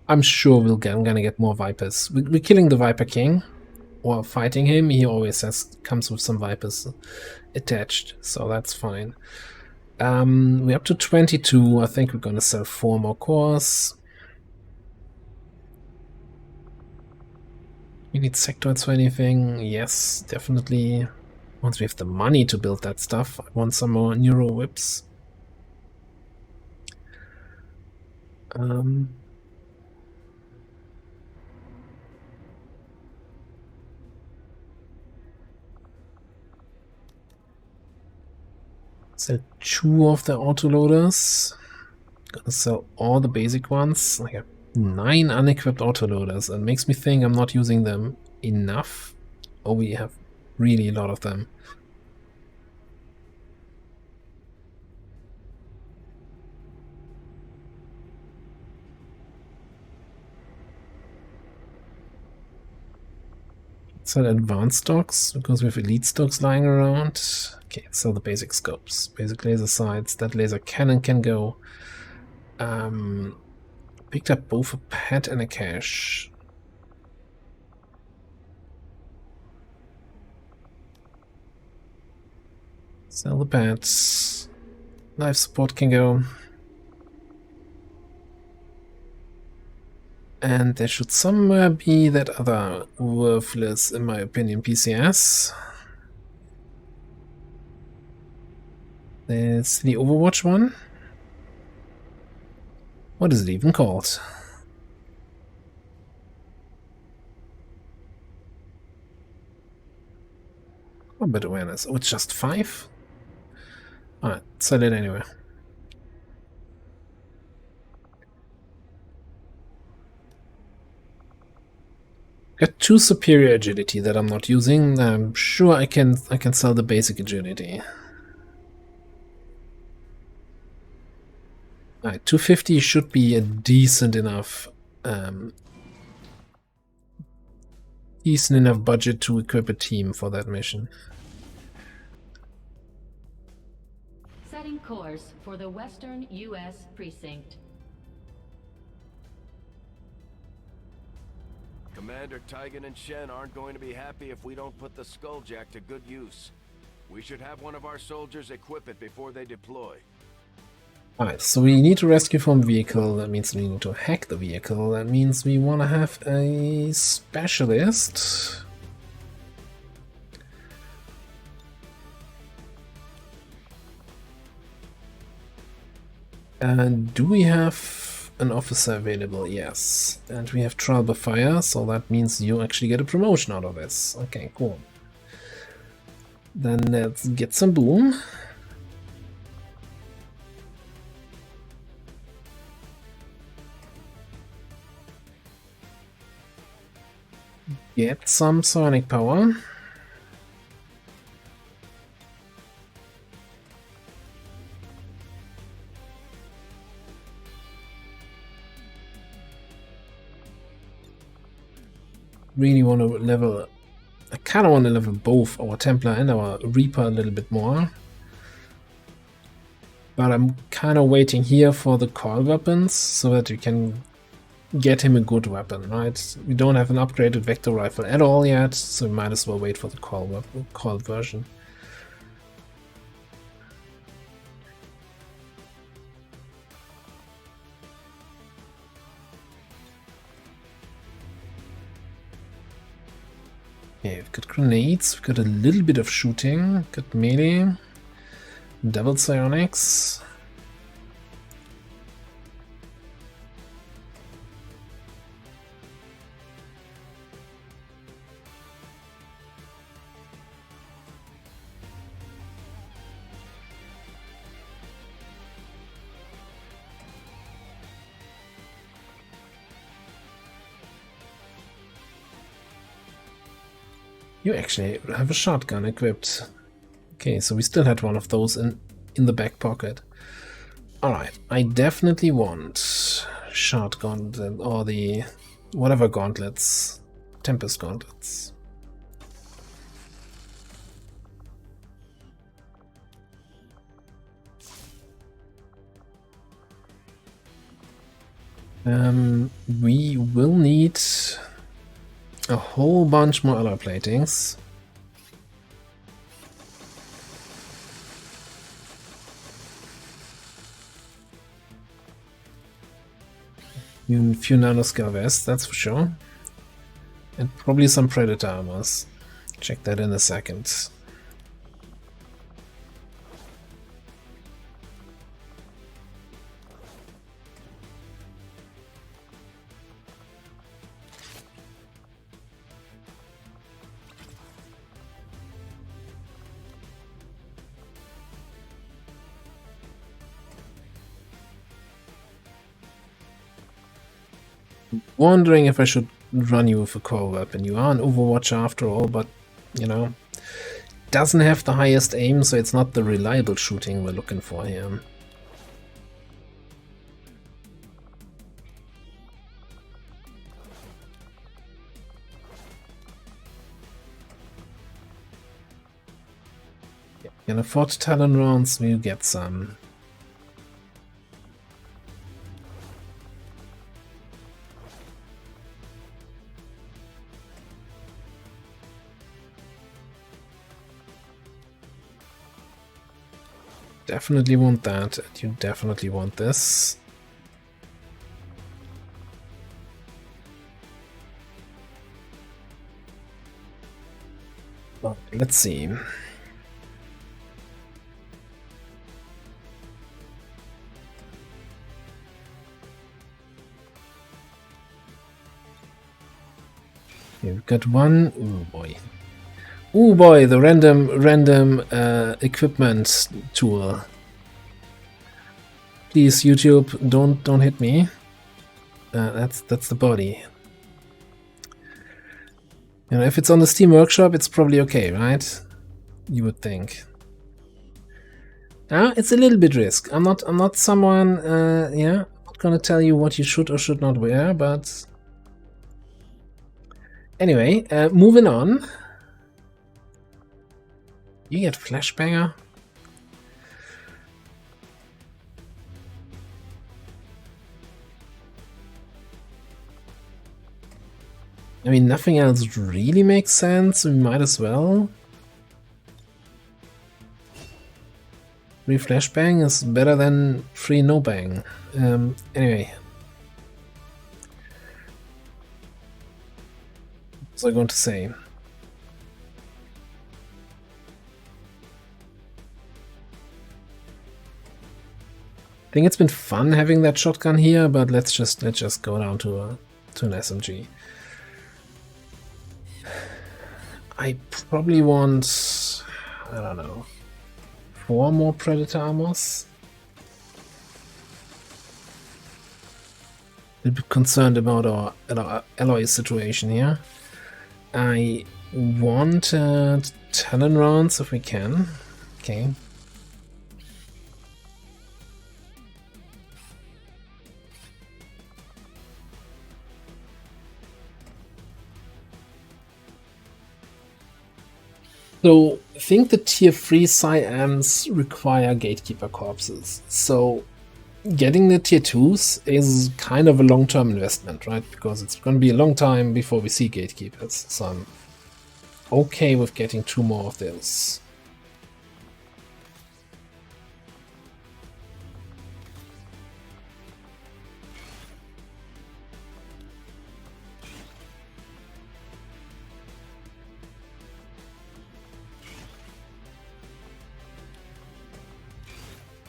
I'm sure I'm gonna get more Vipers. We're killing the Viper King, or fighting him. He always comes with some Vipers attached, so that's fine. We're up to 22. I think we're gonna sell 4 more cores. We need sectoids for anything? Yes, definitely. Once we have the money to build that stuff, I want some more neuro whips. Sell 2 of the autoloaders. Gonna sell all the basic ones. I got 9 unequipped autoloaders. It makes me think I'm not using them enough. Oh, we have really a lot of them. Sell advanced stocks because we have elite stocks lying around. Okay, sell the basic scopes, basic laser sights. That laser cannon can go. Picked up both a pet and a cache. Sell the pets. Life support can go. And there should somewhere be that other worthless, in my opinion, PCS. There's the Overwatch one. What is it even called? Combat awareness. Oh, it's just 5? Alright, sell it anyway. Got 2 superior agility that I'm not using. I'm sure I can sell the basic agility. Alright, 250 should be a decent enough budget to equip a team for that mission. Setting course for the Western U.S. precinct. Commander Tygan and Shen aren't going to be happy if we don't put the Skulljack to good use. We should have one of our soldiers equip it before they deploy. Alright, so we need to rescue from vehicle. That means we need to hack the vehicle. That means we want to have a specialist. And do we have an officer available? Yes. And we have trial by fire, so that means you actually get a promotion out of this. Okay, cool. Then let's get some boom. Get some sonic power. Really want to level, I kind of want to level both our Templar and our Reaper a little bit more. But I'm kind of waiting here for the call weapons so that we can get him a good weapon, right? We don't have an upgraded vector rifle at all yet, so we might as well wait for the call version. Okay, we've got grenades, we've got a little bit of shooting, got melee, double psionics. You actually have a shotgun equipped. Okay, so we still had one of those in the back pocket. Alright, I definitely want shotgun or the whatever gauntlets. Tempest gauntlets. We will need a whole bunch more alloy platings. Few nanoscale vests, that's for sure. And probably some predator armors. Check that in a second. Wondering if I should run you with a core weapon. You are an Overwatch after all, but, you know, doesn't have the highest aim, so it's not the reliable shooting we're looking for here. Can afford Talon rounds, we'll get some. Definitely want that, and you definitely want this. Well, let's see. Okay, we've got one. Oh boy. Oh boy, the random equipment tool. Please, YouTube, don't hit me. That's the body. You know, if it's on the Steam Workshop, it's probably okay, right? You would think. It's a little bit risk. I'm not someone. Yeah, I'm not gonna tell you what you should or should not wear, but anyway, moving on. You get Flashbanger? I mean, nothing else really makes sense, we might as well. Free Flashbang is better than free no bang. Anyway. What was I going to say? I think it's been fun having that shotgun here, but let's just go down to an SMG. I probably want, I don't know, 4 more Predator armors. A bit concerned about our alloy situation here. I want Talon rounds if we can. Okay. So I think the tier 3 Psy-Ams require Gatekeeper corpses. So getting the tier 2s is kind of a long-term investment, right? Because it's going to be a long time before we see Gatekeepers. So I'm okay with getting 2 more of those.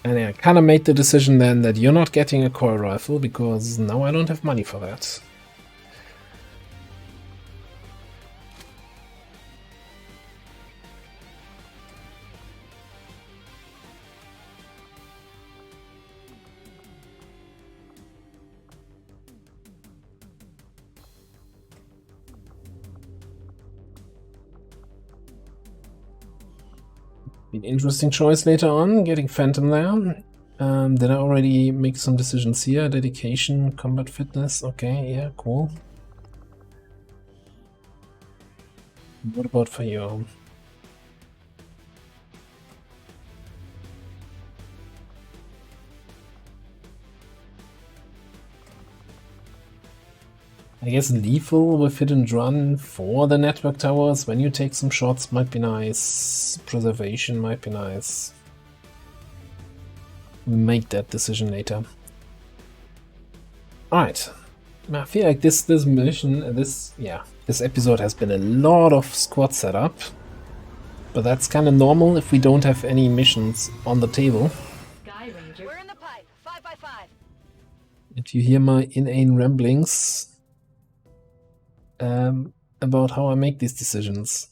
And I kind of made the decision then that you're not getting a coil rifle because now I don't have money for that. An interesting choice later on, getting Phantom there. Did I already make some decisions here? Dedication, combat fitness, okay, yeah, cool. What about for you? I guess lethal with hit and run for the network towers when you take some shots might be nice. Preservation might be nice. Make that decision later. Alright. I feel like this mission, this episode has been a lot of squad setup. But that's kind of normal if we don't have any missions on the table. We're in the pipe, 5 by 5. And you hear my inane ramblings about how I make these decisions.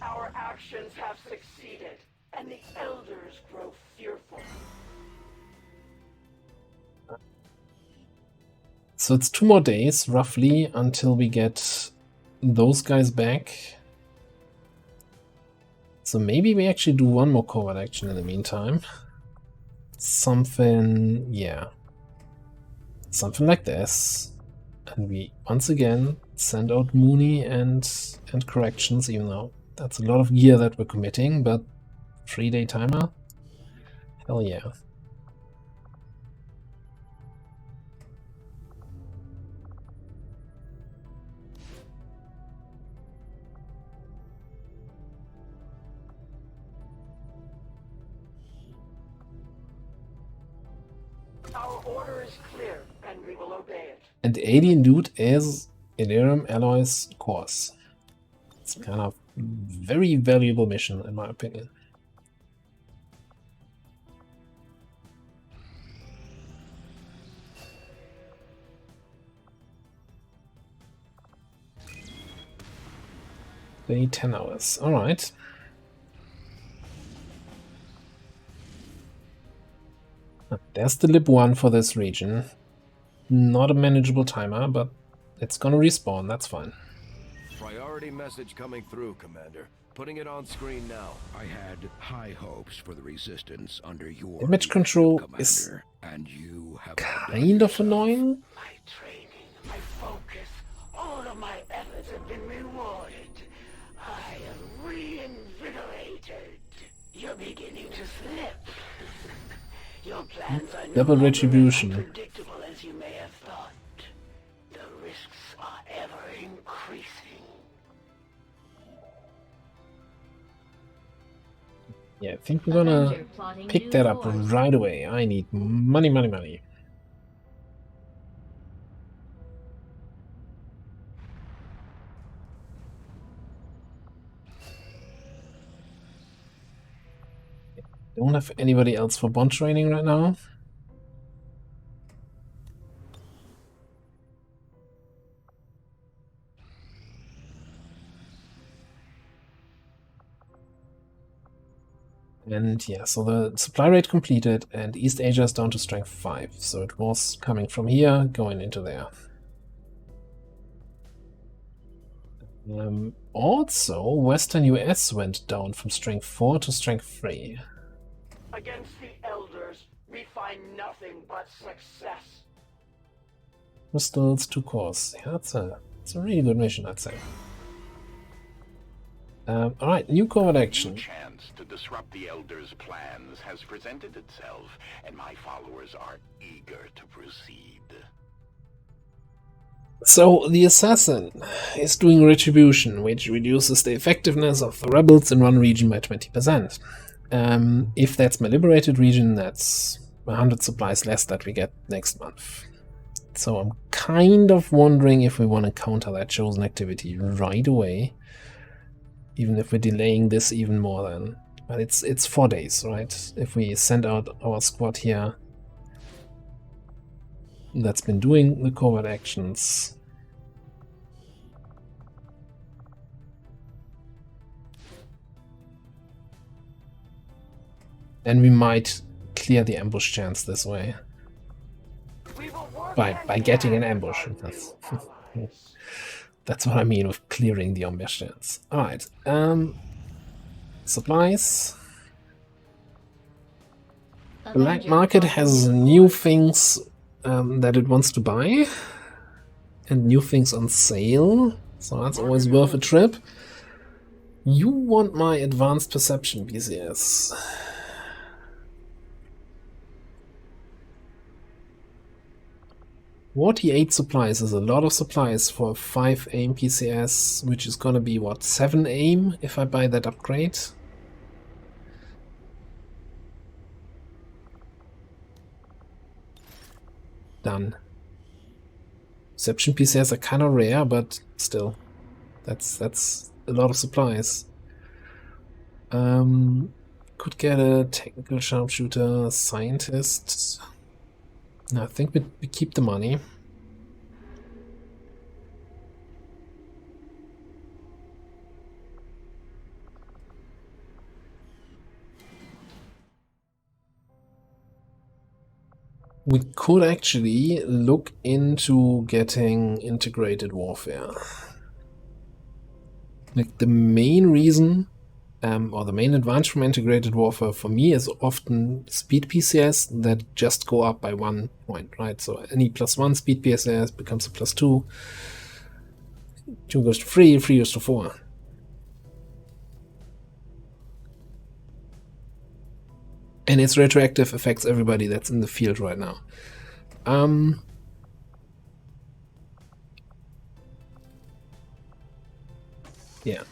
Our actions have succeeded, and the elders grow fearful. So it's 2 more days, roughly, until we get those guys back. So maybe we actually do one more covert action in the meantime. Something, yeah. Something like this. And we, once again, send out Mooney and corrections, even though that's a lot of gear that we're committing, but 3-day timer? Hell yeah. Our order is clear, and we will obey it. And the alien dude is Elerium Alloy's course. It's kind of very valuable mission, in my opinion. Day 10 hours. Alright. There's the LWotC for this region. Not a manageable timer, but it's gonna respawn, that's fine. Priority message coming through, Commander. Putting it on screen now. I had high hopes for the Resistance under your Image control Commander, is and you have kind of annoying. My training, my focus, all of my efforts have been rewarded. I am reinvigorated. You're beginning to slip. Your plans are Double retribution. predictable as you may have thought. The risks are ever increasing. Yeah, I think we're gonna pick that up right away. I need money, money, money. Don't have anybody else for bond training right now. And yeah, so the supply rate completed and East Asia is down to strength 5. So it was coming from here, going into there. Also, Western US went down from strength 4 to strength 3. Against the elders, we find nothing but success. Crystals, 2 cores. Yeah, it's a really good mission, I'd say. Alright, new covert action. Chance to disrupt the Elders' plans has presented itself, and my followers are eager to proceed. So, the Assassin is doing Retribution, which reduces the effectiveness of the rebels in one region by 20%. If that's my liberated region, that's 100 supplies less that we get next month. So I'm kind of wondering if we want to counter that chosen activity right away. Even if we're delaying this even more then. But it's 4 days, right? If we send out our squad here that's been doing the covert actions. And we might clear the ambush chance this way. By getting an ambush. That's what I mean with clearing the ambush chance. Alright. Supplies. Black market has new things that it wants to buy. And new things on sale. So that's always worth a trip. You want my advanced perception BCS. 48 supplies is a lot of supplies for 5 aim PCS, which is gonna be what, 7 aim if I buy that upgrade? Done. Perception PCS are kinda rare, but still. That's a lot of supplies. Could get a technical sharpshooter, scientist. No, I think we keep the money. We could actually look into getting integrated warfare. Like the main reason or the main advantage from integrated warfare for me is often speed PCS that just go up by 1 point, right? So any +1 speed PCS becomes a +2. 2 goes to 3, 3 goes to 4. And its retroactive affects everybody that's in the field right now. Yeah.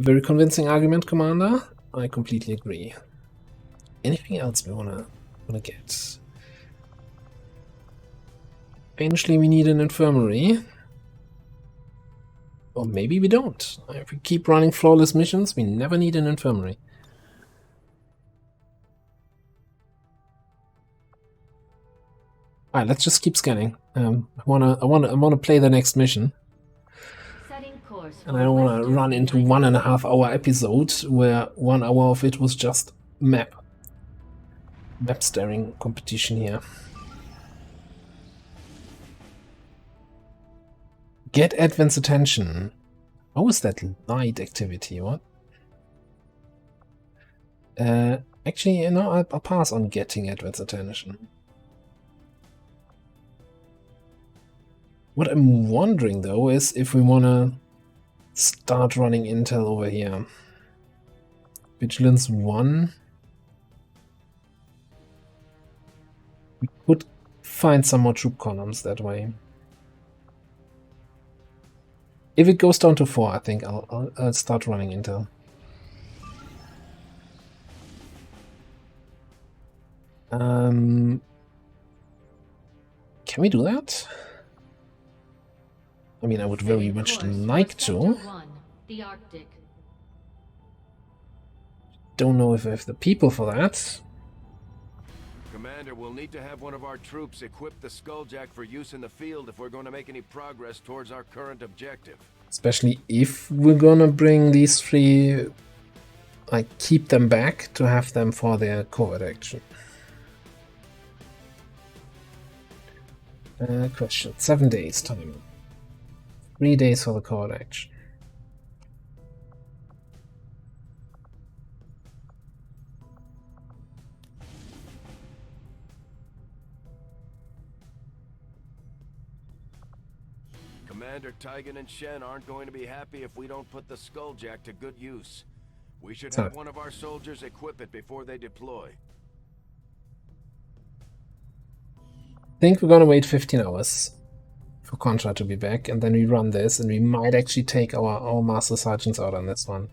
Very convincing argument, Commander. I completely agree. Anything else we wanna get? Eventually we need an infirmary. Or maybe we don't. If we keep running flawless missions, we never need an infirmary. Alright, let's just keep scanning. I wanna play the next mission. And I don't want to run into 1.5 hour episode where 1 hour of it was just map staring competition here. Get Advent's attention. How is that light activity? What? Actually, you know, I'll pass on getting Advent's attention. What I'm wondering though is if we want to start running intel over here. Vigilance 1. We could find some more troop columns that way. If it goes down to 4, I think I'll start running intel. Can we do that? I mean, I would very much like to. The Arctic. Don't know if I have the people for that. Commander, we'll need to have one of our troops equip the Skulljack for use in the field if we're going to make any progress towards our current objective. Especially if we're gonna bring these 3, like, keep them back to have them for their covert action. Question. 7 days time. 3 days for the covert action. Commander Tygan and Shen aren't going to be happy if we don't put the Skulljack to good use. We should have one of our soldiers equip it before they deploy. I think we're gonna wait 15 hours for Contra to be back, and then we run this, and we might actually take our Master Sergeants out on this one.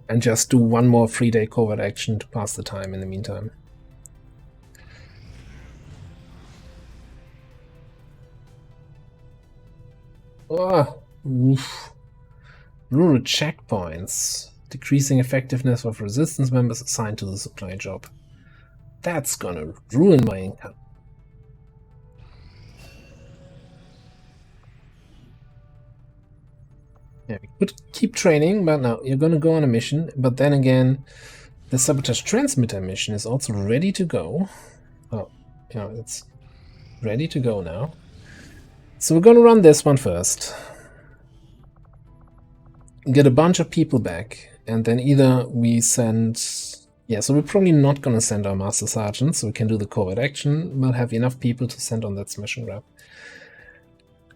And just do one more 3-day covert action to pass the time in the meantime. Oh, oof. Rural checkpoints. Decreasing effectiveness of resistance members assigned to the supply job. That's gonna ruin my income. Yeah, we could keep training, but no, you're gonna go on a mission. But then again, the sabotage transmitter mission is also ready to go. Oh, yeah, it's ready to go now. So we're gonna run this one first. Get a bunch of people back, and then either we send... Yeah, so we're probably not gonna send our Master Sergeant, so we can do the covert action. We'll have enough people to send on that smash and grab.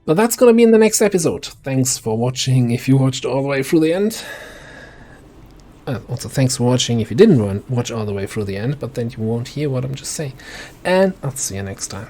But that's gonna be in the next episode. Thanks for watching if you watched all the way through the end. Also, thanks for watching if you didn't watch all the way through the end, but then you won't hear what I'm just saying. And I'll see you next time.